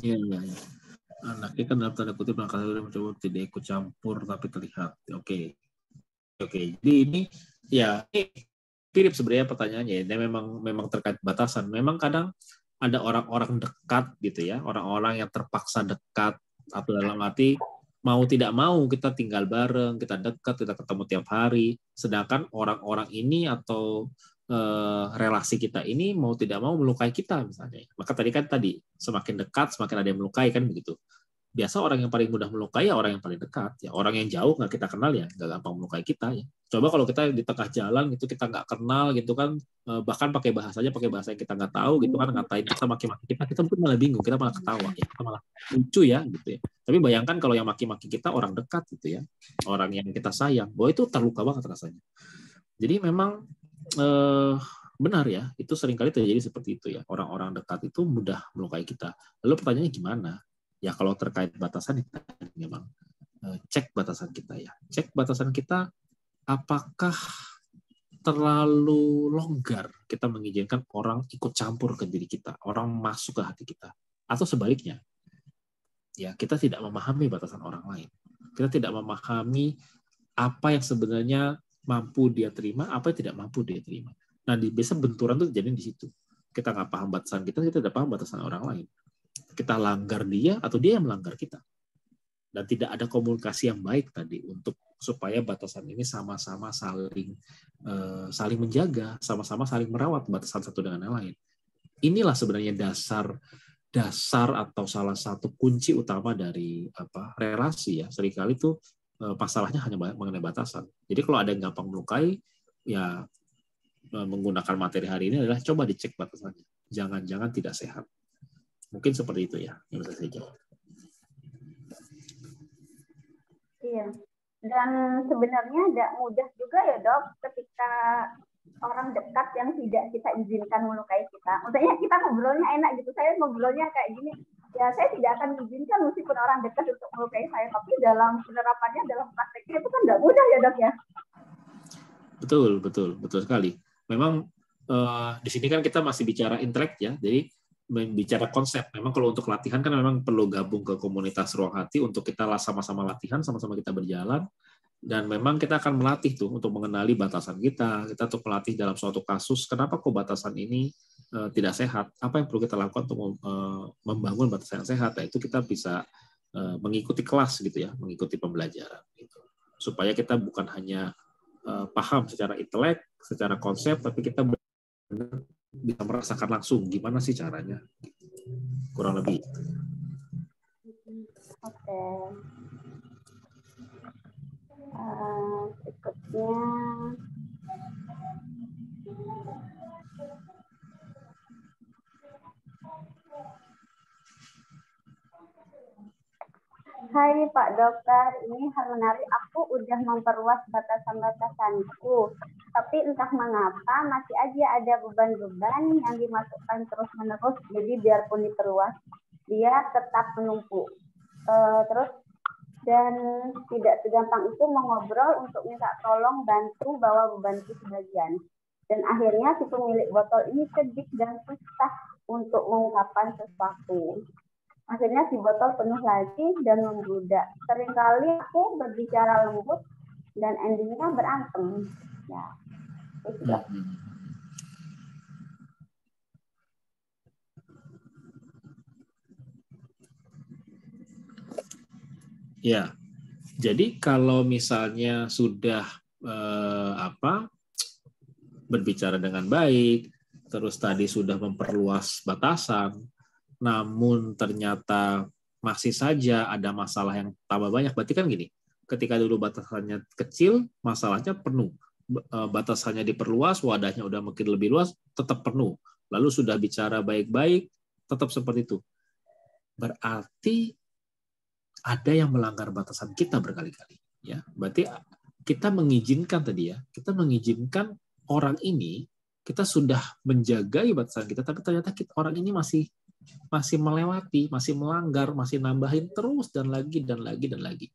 B: Iya. Anaknya kan dalam tanda kutip nakal, mencoba tidak ikut campur, tapi terlihat. Oke. Jadi ini ya mirip sebenarnya pertanyaannya. Dia memang terkait batasan. Memang kadang ada orang-orang dekat gitu ya, orang-orang yang terpaksa dekat, atau dalam arti mau tidak mau kita tinggal bareng, kita dekat, kita ketemu tiap hari. Sedangkan orang-orang ini atau relasi kita ini mau tidak mau melukai kita misalnya. Maka tadi semakin dekat semakin ada yang melukai kan begitu. Biasa orang yang paling mudah melukai ya orang yang paling dekat. Ya orang yang jauh nggak kita kenal ya nggak gampang melukai kita ya. Coba kalau kita di tengah jalan gitu kita nggak kenal gitu kan, bahkan pakai bahasa yang kita nggak tahu gitu kan, ngatain kita, maki-maki kita mungkin malah bingung, kita malah ketawa ya, kita malah lucu ya gitu ya. Tapi bayangkan kalau yang maki-maki kita orang dekat gitu ya, orang yang kita sayang, bahwa itu terluka banget rasanya. Jadi memang benar ya, itu seringkali terjadi seperti itu ya, orang-orang dekat itu mudah melukai kita. Lalu pertanyaannya gimana? Ya kalau terkait batasan itu memang cek batasan kita ya. Cek batasan kita, apakah terlalu longgar kita mengizinkan orang ikut campur ke diri kita, orang masuk ke hati kita, atau sebaliknya. Ya, kita tidak memahami batasan orang lain. Kita tidak memahami apa yang sebenarnya mampu dia terima, apa yang tidak mampu dia terima. Nah, biasa benturan itu terjadi di situ. Kita nggak paham batasan kita tidak paham batasan orang lain. Kita langgar dia atau dia yang melanggar kita. Dan tidak ada komunikasi yang baik tadi untuk supaya batasan ini sama-sama saling menjaga, sama-sama saling merawat batasan satu dengan yang lain. Inilah sebenarnya dasar atau salah satu kunci utama dari relasi ya. Seringkali itu masalahnya hanya mengenai batasan. Jadi kalau ada yang gampang melukai, ya menggunakan materi hari ini adalah coba dicek batasannya. Jangan-jangan tidak sehat. Mungkin seperti itu ya yang bisa saya jawab.
C: Iya. Dan sebenarnya tidak mudah juga ya Dok, ketika orang dekat yang tidak kita izinkan melukai kita. Maksudnya kita ngobrolnya enak gitu, saya ngobrolnya kayak gini, ya saya tidak akan mengizinkan meskipun orang dekat untuk melukai saya, tapi dalam penerapannya, dalam prakteknya itu kan tidak mudah ya Dok ya.
B: Betul sekali. Memang di sini kan kita masih bicara intelek ya, jadi bicara konsep. Memang kalau untuk latihan kan memang perlu gabung ke komunitas Ruang Hati untuk kita sama-sama latihan, sama-sama kita berjalan. Dan memang kita akan melatih tuh untuk mengenali batasan kita untuk melatih dalam suatu kasus, kenapa kok batasan ini tidak sehat, apa yang perlu kita lakukan untuk membangun batasan yang sehat. Nah, itu kita bisa mengikuti kelas gitu ya, mengikuti pembelajaran gitu. Supaya kita bukan hanya paham secara intelek, secara konsep, tapi kita benar bisa merasakan langsung gimana sih caranya. Kurang lebih.
C: Oke. Berikutnya Hai Pak Dokter, ini hal menarik. Aku udah memperluas batasan-batasanku, tapi entah mengapa masih aja ada beban-beban yang dimasukkan terus-menerus. Jadi biarpun diperluas, dia tetap menumpuk. Terus dan tidak segampang itu mengobrol untuk minta tolong bantu bawa bebanku sebagian. Dan akhirnya si pemilik botol ini kedik dan susah untuk mengungkapkan sesuatu. Akhirnya si botol penuh lagi dan membludak. Seringkali aku berbicara lembut dan endingnya berantem. Ya, itu.
B: Ya, jadi kalau misalnya sudah berbicara dengan baik, terus tadi sudah memperluas batasan, namun ternyata masih saja ada masalah yang tambah banyak, berarti kan gini, ketika dulu batasannya kecil, masalahnya penuh. Batasannya diperluas, wadahnya udah makin lebih luas, tetap penuh. Lalu sudah bicara baik-baik, tetap seperti itu. Berarti ada yang melanggar batasan kita berkali-kali. Ya, berarti kita mengizinkan tadi ya, kita mengizinkan orang ini, kita sudah menjagai batasan kita, tapi ternyata orang ini masih melewati, masih melanggar, masih nambahin terus dan lagi dan lagi dan lagi.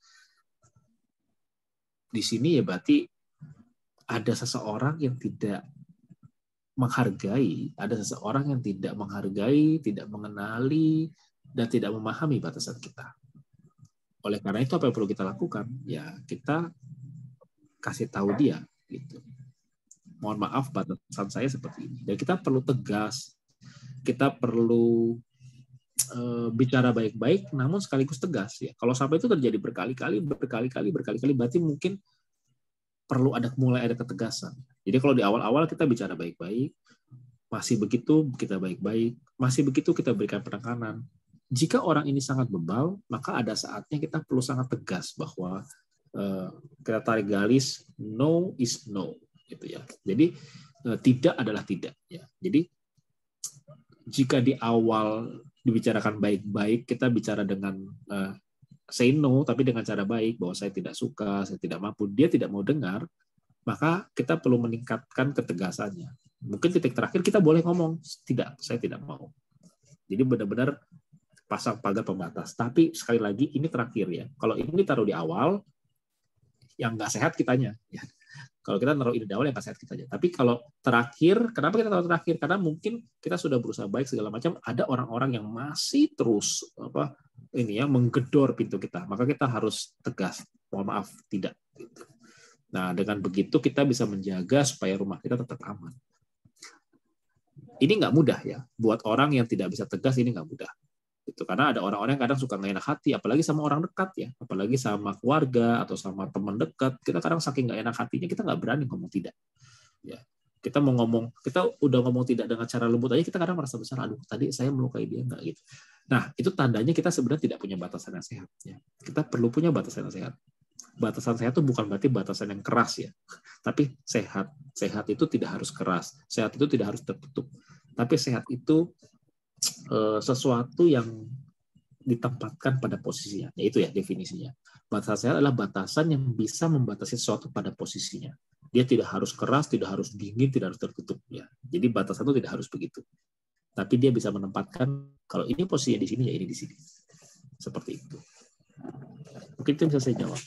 B: Di sini ya berarti ada seseorang yang tidak menghargai, ada seseorang yang tidak menghargai, tidak mengenali, dan tidak memahami batasan kita. Oleh karena itu apa yang perlu kita lakukan? Ya kita kasih tahu dia gitu. Mohon maaf batasan saya seperti ini. Dan kita perlu tegas, kita perlu bicara baik-baik, namun sekaligus tegas ya. Kalau sampai itu terjadi berkali-kali, berarti mungkin perlu mulai ada ketegasan. Jadi kalau di awal-awal kita bicara baik-baik, masih begitu kita baik-baik, masih begitu kita berikan penekanan. Jika orang ini sangat bebal, maka ada saatnya kita perlu sangat tegas bahwa kita tarik garis no is no, gitu ya. Jadi tidak adalah tidak. Ya. Jadi jika di awal dibicarakan baik-baik, kita bicara dengan say no, tapi dengan cara baik bahwa saya tidak suka, saya tidak mampu, dia tidak mau dengar, maka kita perlu meningkatkan ketegasannya. Mungkin titik terakhir kita boleh ngomong tidak, saya tidak mau. Jadi benar-benar pasang pagar pembatas. Tapi sekali lagi ini terakhir ya. Kalau ini taruh di awal, yang nggak sehat kitanya. Ya. Kalau kita taruh ini di awal yang nggak sehat kitanya. Tapi kalau terakhir, kenapa kita taruh terakhir? Karena mungkin kita sudah berusaha baik segala macam. Ada orang-orang yang masih terus menggedor pintu kita. Maka kita harus tegas. Mohon maaf, tidak. Nah dengan begitu kita bisa menjaga supaya rumah kita tetap aman. Ini nggak mudah ya. Buat orang yang tidak bisa tegas ini nggak mudah. Itu karena ada orang-orang yang kadang suka nggak enak hati, apalagi sama orang dekat ya, apalagi sama keluarga atau sama teman dekat. Kita kadang saking nggak enak hatinya kita nggak berani ngomong tidak. Ya, kita udah ngomong tidak dengan cara lembut aja kita kadang merasa besar. Aduh, tadi saya melukai dia nggak gitu. Nah, itu tandanya kita sebenarnya tidak punya batasan yang sehat. Ya. Kita perlu punya batasan yang sehat. Batasan sehat itu bukan berarti batasan yang keras ya, tapi sehat. Sehat itu tidak harus keras. Sehat itu tidak harus tertutup. Tapi sehat itu sesuatu yang ditempatkan pada posisinya, yaitu ya definisinya. Batasan sehat adalah batasan yang bisa membatasi sesuatu pada posisinya. Dia tidak harus keras, tidak harus dingin, tidak harus tertutup. Ya. Jadi batasan itu tidak harus begitu. Tapi dia bisa menempatkan kalau ini posisinya di sini, ya ini di sini. Seperti itu. Mungkin itu bisa saya jawab.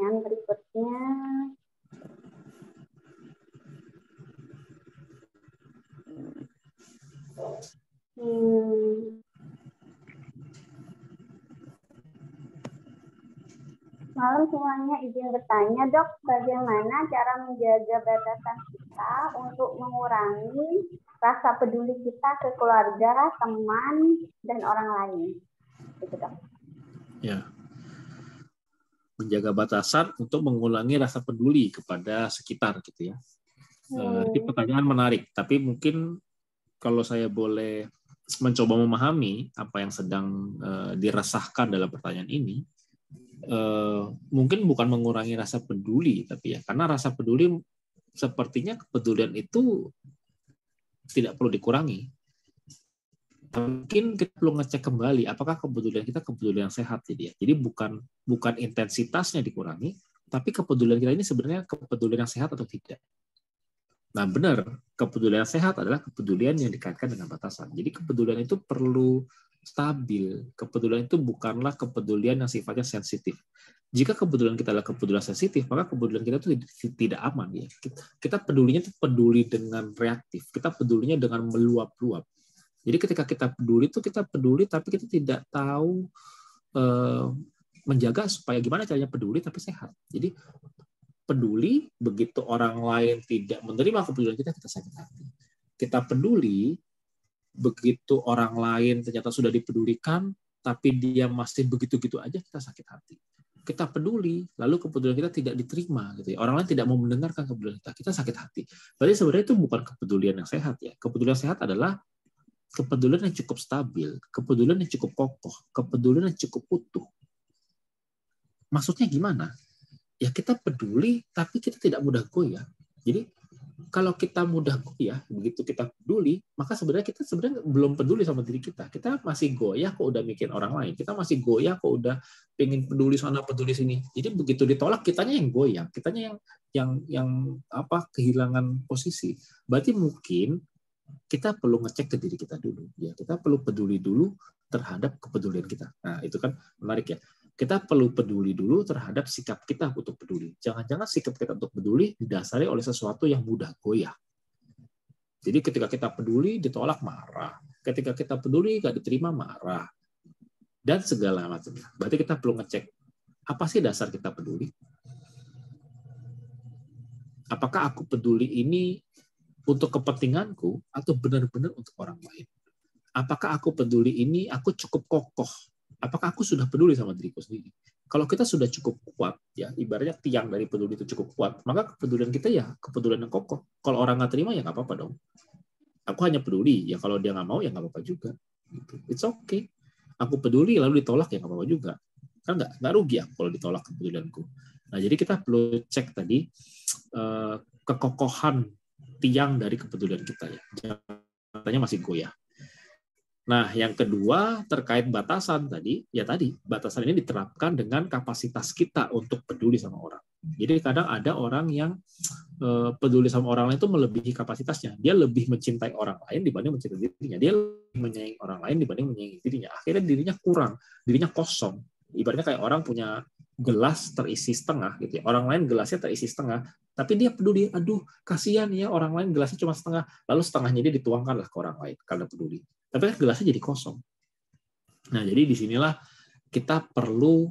C: pertanyaan berikutnya. Malam semuanya, izin bertanya, Dok, bagaimana cara menjaga batasan kita untuk mengurangi rasa peduli kita ke keluarga, teman, dan orang lain? Gitu, Dok.
B: Ya. Menjaga batasan untuk mengurangi rasa peduli kepada sekitar gitu ya. Ini pertanyaan menarik, tapi mungkin kalau saya boleh mencoba memahami apa yang sedang diresahkan dalam pertanyaan ini, mungkin bukan mengurangi rasa peduli, tapi ya karena rasa peduli sepertinya kepedulian itu tidak perlu dikurangi. Mungkin kita perlu ngecek kembali apakah kepedulian kita kepedulian yang sehat jadi ya. Jadi bukan intensitasnya dikurangi, tapi kepedulian kita ini sebenarnya kepedulian yang sehat atau tidak. Nah, benar, kepedulian sehat adalah kepedulian yang dikaitkan dengan batasan. Jadi kepedulian itu perlu stabil. Kepedulian itu bukanlah kepedulian yang sifatnya sensitif. Jika kepedulian kita adalah kepedulian sensitif, maka kepedulian kita itu tidak aman ya. Kita pedulinya itu peduli dengan reaktif. Kita pedulinya dengan meluap-luap. Jadi ketika kita peduli itu kita peduli tapi kita tidak tahu menjaga supaya gimana caranya peduli tapi sehat. Jadi peduli begitu orang lain tidak menerima kepedulian kita sakit hati. Kita peduli begitu orang lain ternyata sudah dipedulikan tapi dia masih begitu-gitu aja, kita sakit hati. Kita peduli lalu kepedulian kita tidak diterima gitu ya. Orang lain tidak mau mendengarkan kepedulian kita sakit hati. Berarti sebenarnya itu bukan kepedulian yang sehat ya. Kepedulian sehat adalah kepedulian yang cukup stabil, kepedulian yang cukup kokoh, kepedulian yang cukup utuh. Maksudnya gimana? Ya kita peduli, tapi kita tidak mudah goyah. Jadi kalau kita mudah goyah, begitu kita peduli, maka sebenarnya kita belum peduli sama diri kita. Kita masih goyah kok udah mikirin orang lain. Kita masih goyah kok udah pengen peduli sana, peduli sini. Jadi begitu ditolak, kitanya yang goyah, kitanya yang kehilangan posisi. Berarti mungkin kita perlu ngecek ke diri kita dulu. Ya, kita perlu peduli dulu terhadap kepedulian kita. Nah, itu kan menarik ya. Kita perlu peduli dulu terhadap sikap kita untuk peduli. Jangan-jangan sikap kita untuk peduli didasari oleh sesuatu yang mudah goyah. Jadi ketika kita peduli, ditolak, marah. Ketika kita peduli, nggak diterima, marah. Dan segala macamnya. Berarti kita perlu ngecek, apa sih dasar kita peduli? Apakah aku peduli ini untuk kepentinganku atau benar-benar untuk orang lain? Apakah aku peduli ini, aku cukup kokoh? Apakah aku sudah peduli sama diriku sendiri? Kalau kita sudah cukup kuat, ya ibaratnya tiang dari peduli itu cukup kuat, maka kepedulian kita ya kepedulian yang kokoh. Kalau orang nggak terima ya nggak apa-apa dong. Aku hanya peduli, ya kalau dia nggak mau ya nggak apa-apa juga. It's okay. Aku peduli lalu ditolak ya nggak apa-apa juga. Kan nggak rugi aku kalau ditolak kepedulianku. Nah jadi kita perlu cek tadi kekokohan tiang dari kepedulian kita ya. Katanya masih goyah. Nah, yang kedua terkait batasan tadi, batasan ini diterapkan dengan kapasitas kita untuk peduli sama orang. Jadi kadang ada orang yang peduli sama orang lain itu melebihi kapasitasnya. Dia lebih mencintai orang lain dibanding mencintai dirinya. Dia lebih menyayangi orang lain dibanding menyayangi dirinya. Akhirnya dirinya kurang, dirinya kosong. Ibaratnya kayak orang punya gelas terisi setengah gitu ya. Orang lain gelasnya terisi setengah, tapi dia peduli, aduh kasihan ya orang lain gelasnya cuma setengah, lalu setengahnya dia dituangkanlah ke orang lain karena peduli. Tapi kan gelasnya jadi kosong. Nah, jadi disinilah kita perlu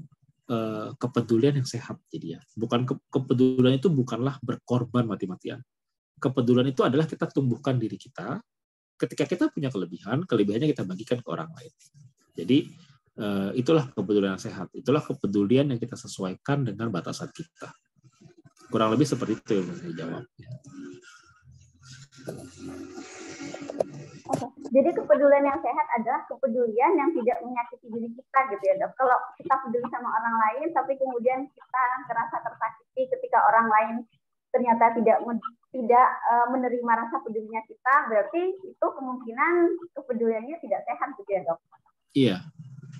B: kepedulian yang sehat. Jadi ya, bukan kepedulian itu bukanlah berkorban mati-matian. Kepedulian itu adalah kita tumbuhkan diri kita. Ketika kita punya kelebihannya kita bagikan ke orang lain. Jadi itulah kepedulian yang sehat. Itulah kepedulian yang kita sesuaikan dengan batasan kita. Kurang lebih seperti itu yang saya jawab.
C: Oke. Jadi kepedulian yang sehat adalah kepedulian yang tidak menyakiti diri kita gitu ya Dok. Kalau kita peduli sama orang lain tapi kemudian kita merasa tersakiti ketika orang lain ternyata tidak menerima rasa pedulinya kita, berarti itu kemungkinan kepeduliannya tidak sehat gitu ya Dok.
B: Iya.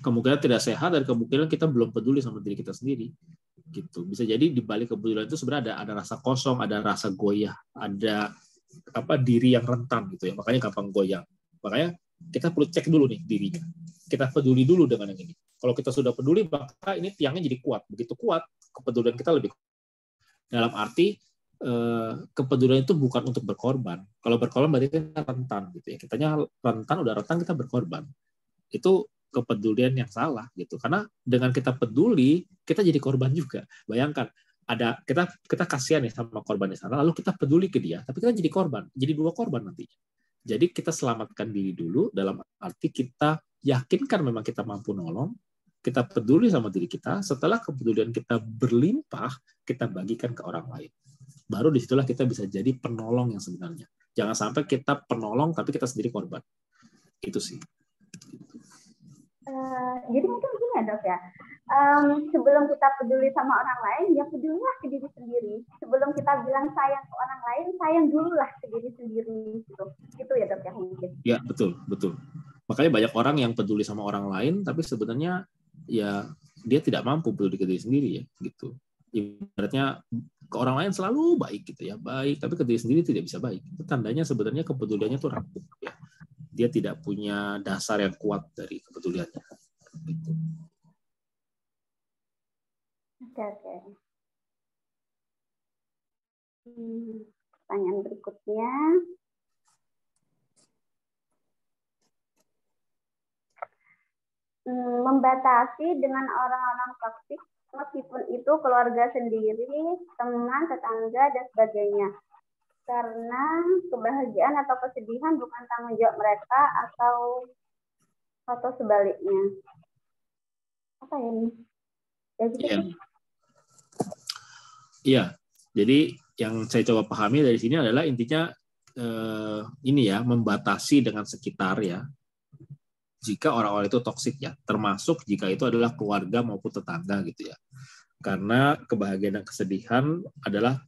B: Kemungkinan tidak sehat dan kemungkinan kita belum peduli sama diri kita sendiri. Gitu. Bisa jadi di balik kepedulian itu sebenarnya ada rasa kosong, ada rasa goyah, ada diri yang rentan gitu ya, makanya gampang goyang. Makanya kita perlu cek dulu nih dirinya. Kita peduli dulu dengan yang ini. Kalau kita sudah peduli, maka ini tiangnya jadi kuat. Begitu kuat, kepedulian kita lebih kuat. Dalam arti kepedulian itu bukan untuk berkorban. Kalau berkorban berarti kita rentan gitu ya. Kitanya rentan, udah rentan kita berkorban. Itu kepedulian yang salah gitu. Karena dengan kita peduli, kita jadi korban juga. Bayangkan, ada kita kasihan ya sama korban di sana, lalu kita peduli ke dia, tapi kita jadi korban, jadi dua korban nantinya. Jadi kita selamatkan diri dulu, dalam arti kita yakinkan memang kita mampu nolong, kita peduli sama diri kita, setelah kepedulian kita berlimpah, kita bagikan ke orang lain. Baru disitulah kita bisa jadi penolong yang sebenarnya. Jangan sampai kita penolong, tapi kita sendiri korban. Itu sih.
C: Jadi mungkin begini ya dok ya, sebelum kita peduli sama orang lain, ya pedulilah ke diri sendiri. Sebelum kita bilang sayang ke orang lain, sayang dululah ke diri sendiri. Gitu ya dok ya mungkin.
B: Ya betul. Makanya banyak orang yang peduli sama orang lain, tapi sebenarnya ya dia tidak mampu peduli ke diri sendiri ya gitu. Ibaratnya ke orang lain selalu baik gitu ya, baik, tapi ke diri sendiri tidak bisa baik. Itu tandanya sebenarnya kepeduliannya tuh rapuh ya. Dia tidak punya dasar yang kuat dari kepeduliannya. Gitu.
C: Oke. Pertanyaan berikutnya. Membatasi dengan orang-orang toksik, meskipun itu keluarga sendiri, teman, tetangga, dan sebagainya. Karena kebahagiaan atau kesedihan bukan tanggung jawab mereka atau sebaliknya. Apa ya ini?
B: Iya. Jadi yang saya coba pahami dari sini adalah intinya ini ya, membatasi dengan sekitar ya. Jika orang-orang itu toksik ya, termasuk jika itu adalah keluarga maupun tetangga gitu ya. Karena kebahagiaan dan kesedihan adalah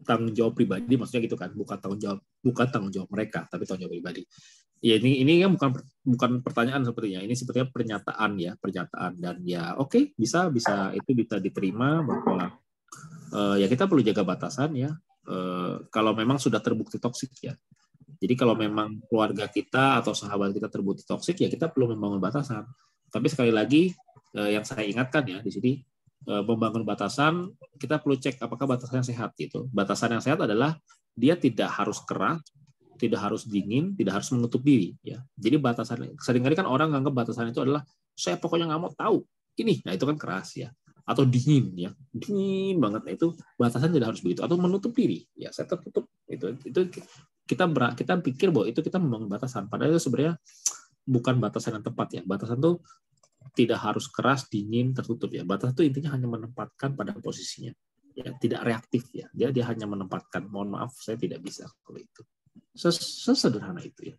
B: tanggung jawab pribadi, maksudnya gitu kan, bukan tanggung jawab mereka, tapi tanggung jawab pribadi. Ya ini kan bukan pertanyaan sepertinya, ini sepertinya pernyataan dan ya oke, bisa itu bisa diterima bahwa ya kita perlu jaga batasan ya. Kalau memang sudah terbukti toksik ya. Jadi kalau memang keluarga kita atau sahabat kita terbukti toksik ya kita perlu membangun batasan. Tapi sekali lagi yang saya ingatkan ya di sini, membangun batasan, kita perlu cek apakah batasan yang sehat gitu. Batasan yang sehat adalah dia tidak harus keras, tidak harus dingin, tidak harus menutup diri ya. Jadi batasan, seringkali kan orang anggap batasan itu adalah saya pokoknya nggak mau tahu ini, nah itu kan keras ya. Atau dingin ya, dingin banget, nah, itu batasan tidak harus begitu. Atau menutup diri ya, saya tertutup itu kita pikir bahwa itu kita membangun batasan, padahal itu sebenarnya bukan batasan yang tepat ya. Batasan itu tidak harus keras, dingin, tertutup ya. Batas itu intinya hanya menempatkan pada posisinya. Ya, tidak reaktif ya. Dia hanya menempatkan. Mohon maaf, saya tidak bisa kalau itu. Sesederhana itu ya.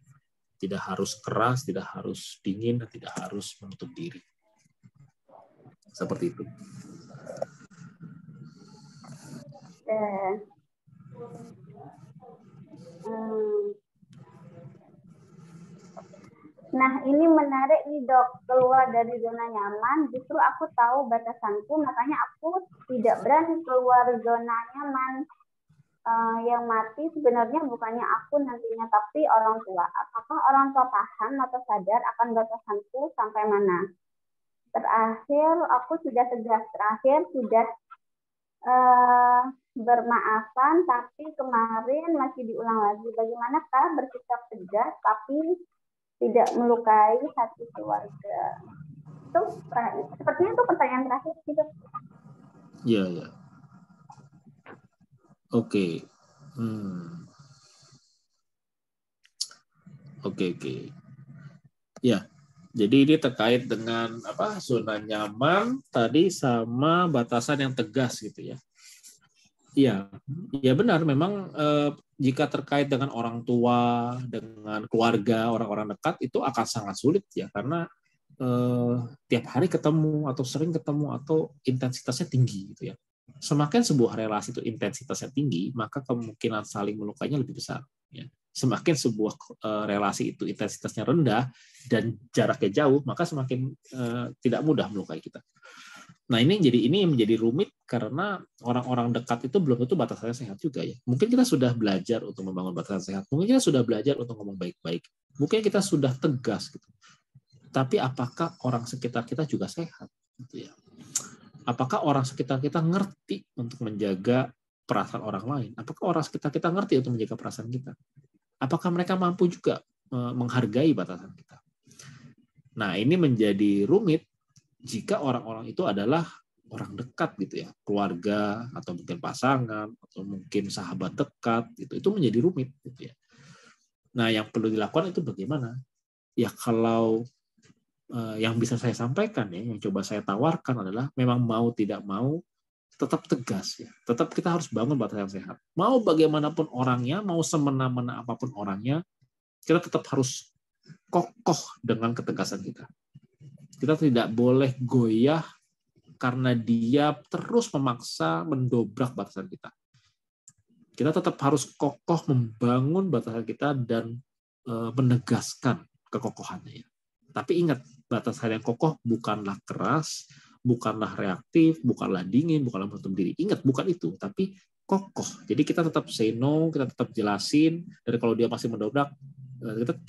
B: Tidak harus keras, tidak harus dingin, dan tidak harus menutup diri. Seperti itu.
C: Nah, ini menarik nih dok, keluar dari zona nyaman, justru aku tahu batasanku, makanya aku tidak berani keluar zona nyaman. Yang mati sebenarnya bukannya aku nantinya, tapi orang tua. Apakah orang tua paham atau sadar akan batasanku sampai mana? Terakhir, aku sudah tegas, bermaafan, tapi kemarin masih diulang lagi. Bagaimanakah bersikap tegas, tapi tidak melukai hati keluarga? Itu sepertinya itu pertanyaan terakhir gitu.
B: Iya. Oke. Oke. Ya. Jadi ini terkait dengan zona nyaman tadi sama batasan yang tegas gitu ya. Iya benar. Memang jika terkait dengan orang tua, dengan keluarga, orang-orang dekat itu akan sangat sulit ya, karena tiap hari ketemu atau sering ketemu atau intensitasnya tinggi gitu ya. Semakin sebuah relasi itu intensitasnya tinggi, maka kemungkinan saling melukainya lebih besar. Ya. Semakin sebuah relasi itu intensitasnya rendah dan jaraknya jauh, maka semakin tidak mudah melukai kita. Nah ini menjadi rumit karena orang-orang dekat itu belum tentu batasannya sehat juga ya. Mungkin kita sudah belajar untuk membangun batasan sehat, mungkin kita sudah belajar untuk ngomong baik-baik, mungkin kita sudah tegas gitu. tapi apakah orang sekitar kita juga sehat? Gitu ya. Apakah orang sekitar kita ngerti untuk menjaga perasaan orang lain? Apakah orang sekitar kita ngerti untuk menjaga perasaan kita? Apakah mereka mampu juga menghargai batasan kita? Nah, ini menjadi rumit jika orang-orang itu adalah orang dekat gitu ya, keluarga atau mungkin pasangan atau mungkin sahabat dekat gitu. Itu menjadi rumit gitu ya. Nah, yang perlu dilakukan itu bagaimana? Ya kalau yang bisa saya sampaikan ya, yang coba saya tawarkan adalah memang mau tidak mau tetap tegas ya. Tetap kita harus bangun batasan sehat. Mau bagaimanapun orangnya, mau semena-mena apapun orangnya, kita tetap harus kokoh dengan ketegasan kita. Kita tidak boleh goyah karena dia terus memaksa mendobrak batasan kita. Kita tetap harus kokoh membangun batasan kita dan menegaskan kekokohannya. Tapi ingat, batasan yang kokoh bukanlah keras, bukanlah reaktif, bukanlah dingin, bukanlah menutup diri. Ingat, bukan itu, tapi kokoh. Jadi kita tetap say no, kita tetap jelasin. Dan kalau dia masih mendobrak,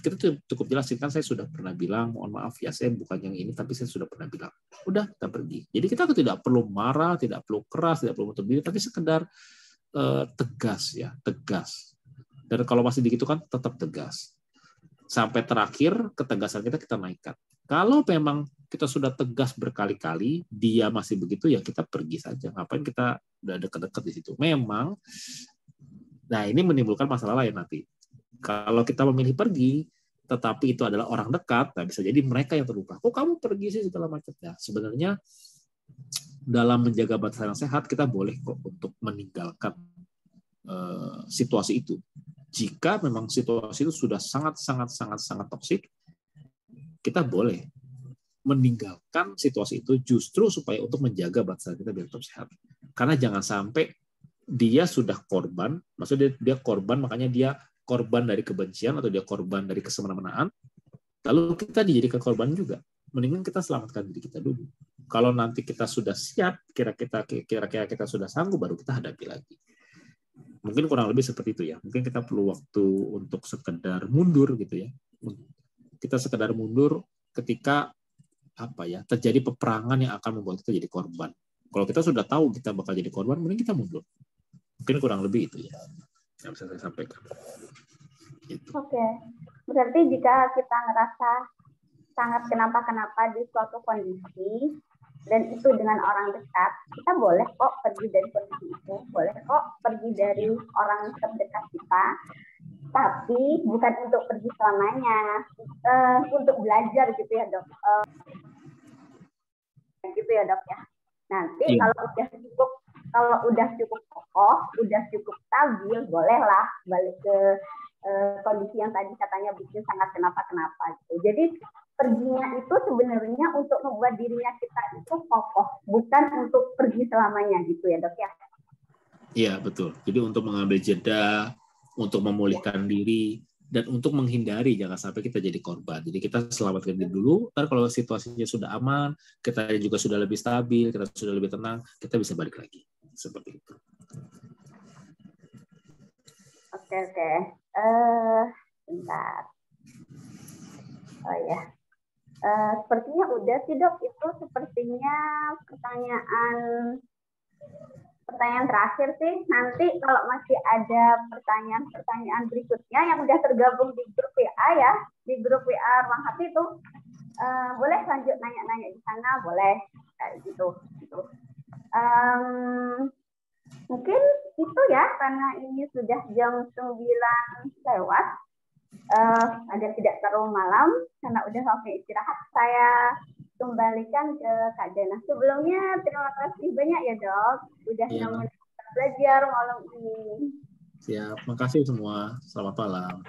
B: kita cukup jelasin. Kan saya sudah pernah bilang, mohon maaf ya, saya bukan yang ini, tapi saya sudah pernah bilang. Udah, kita pergi. Jadi kita tidak perlu marah, tidak perlu keras, tidak perlu menutup diri, tapi sekedar tegas ya, tegas. Dan kalau masih begitu kan tetap tegas. Sampai terakhir ketegasan kita naikkan. Kalau memang kita sudah tegas berkali-kali, dia masih begitu, ya kita pergi saja. Ngapain kita udah dekat-dekat di situ? Memang, nah ini menimbulkan masalah lain nanti. Kalau kita memilih pergi, tetapi itu adalah orang dekat, nah bisa jadi mereka yang terluka. Kok kamu pergi sih segala macam? Ya, sebenarnya dalam menjaga batasan yang sehat, kita boleh kok untuk meninggalkan situasi itu. Jika memang situasi itu sudah sangat toksik, kita boleh meninggalkan situasi itu justru supaya untuk menjaga batasan kita biar tetap sehat. Karena jangan sampai dia sudah korban, maksudnya dia korban, makanya dia korban dari kebencian atau dia korban dari kesemena-menaan, lalu kita dijadikan korban juga. Mendingan kita selamatkan diri kita dulu. Kalau nanti kita sudah siap, kira-kira kita sudah sanggup, baru kita hadapi lagi. Mungkin kurang lebih seperti itu ya. Mungkin kita perlu waktu untuk sekedar mundur gitu ya. Kita sekedar mundur ketika terjadi peperangan yang akan membuat kita jadi korban. Kalau kita sudah tahu kita bakal jadi korban, mending kita mundur. Mungkin kurang lebih itu ya yang bisa saya sampaikan. Gitu.
C: Oke. Berarti jika kita ngerasa sangat kenapa-kenapa di suatu kondisi, dan itu dengan orang dekat, kita boleh kok pergi dari kondisi itu, boleh kok pergi dari orang terdekat kita, tapi bukan untuk pergi selamanya, untuk belajar gitu ya dok, gitu ya dok ya. Nanti kalau udah cukup kokoh, udah cukup stabil, bolehlah balik ke kondisi yang tadi katanya bikin sangat kenapa-kenapa gitu. Jadi perginya itu sebenarnya untuk membuat dirinya kita itu kokoh, bukan untuk pergi selamanya gitu ya dok ya.
B: Iya betul. Jadi untuk mengambil jeda, untuk memulihkan diri, dan untuk menghindari jangan sampai kita jadi korban. Jadi kita selamatkan diri dulu. Ntar kalau situasinya sudah aman, kita juga sudah lebih stabil, kita sudah lebih tenang, kita bisa balik lagi. Seperti itu.
C: Oke. Bentar. Oh ya. Sepertinya udah sih dok, itu sepertinya pertanyaan terakhir sih. Nanti kalau masih ada pertanyaan berikutnya yang udah tergabung di grup WA ya, di grup WA Ruang Hati itu, boleh lanjut nanya-nanya di sana, boleh kayak gitu. Mungkin itu ya, karena ini sudah jam 9 lewat. Agar tidak terlalu malam, karena udah waktu istirahat, saya kembalikan ke Kak Jana. Sebelumnya terima kasih banyak ya dok, udah nemenin belajar malam ini.
B: Siap, makasih semua. Selamat malam.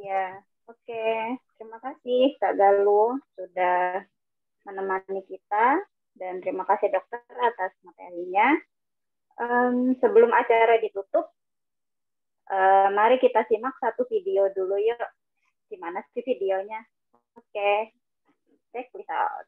A: Ya, oke. Terima kasih Kak Galuh sudah menemani kita, dan terima kasih dokter atas materinya. Sebelum acara ditutup, mari kita simak satu video dulu yuk. Gimana sih videonya? Oke. Check this out.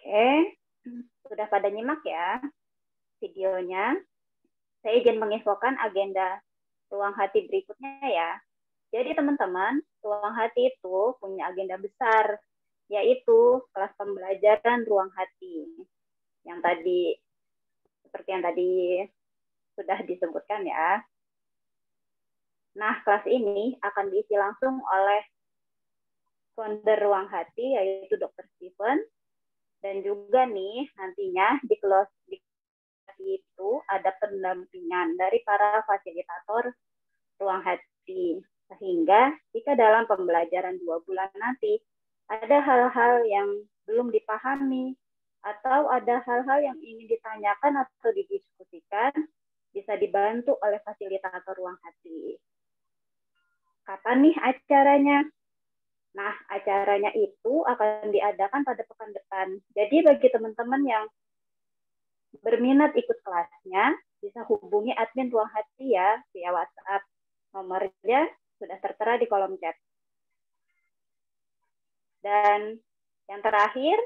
A: Oke, sudah pada nyimak ya videonya. Saya izin menginfokan agenda ruang hati berikutnya ya. Jadi teman-teman, ruang hati itu punya agenda besar, yaitu kelas pembelajaran ruang hati. Yang tadi, seperti yang tadi sudah disebutkan ya. Nah, kelas ini akan diisi langsung oleh founder ruang hati, yaitu Dr. Steven. Dan juga nih, nantinya di kelas itu ada pendampingan dari para fasilitator ruang hati. Sehingga jika dalam pembelajaran 2 bulan nanti ada hal-hal yang belum dipahami atau ada hal-hal yang ingin ditanyakan atau didiskusikan, bisa dibantu oleh fasilitator ruang hati. Kapan nih acaranya? Nah, acaranya itu akan diadakan pada pekan depan. Jadi bagi teman-teman yang berminat ikut kelasnya, bisa hubungi admin ruang hati ya via WhatsApp. Nomornya sudah tertera di kolom chat. Dan yang terakhir,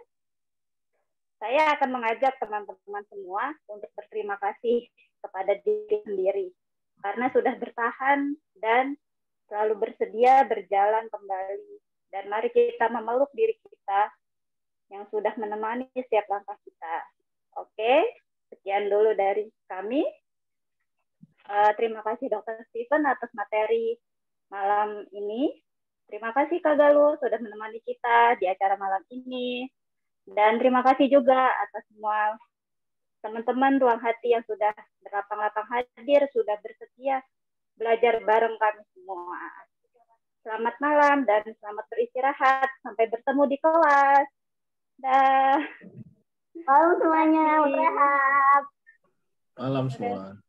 A: saya akan mengajak teman-teman semua untuk berterima kasih kepada diri sendiri karena sudah bertahan dan selalu bersedia berjalan kembali. Dan mari kita memeluk diri kita yang sudah menemani setiap langkah kita. Oke, sekian dulu dari kami. Terima kasih Dr. Steven atas materi malam ini. Terima kasih Kak Galuh sudah menemani kita di acara malam ini. Dan terima kasih juga atas semua teman-teman ruang hati yang sudah berlapang-lapang hadir, sudah bersedia belajar bareng kami semua. Selamat malam dan selamat beristirahat. Sampai bertemu di kelas. Dah.
C: Malam semuanya, sehat.
B: Malam semua.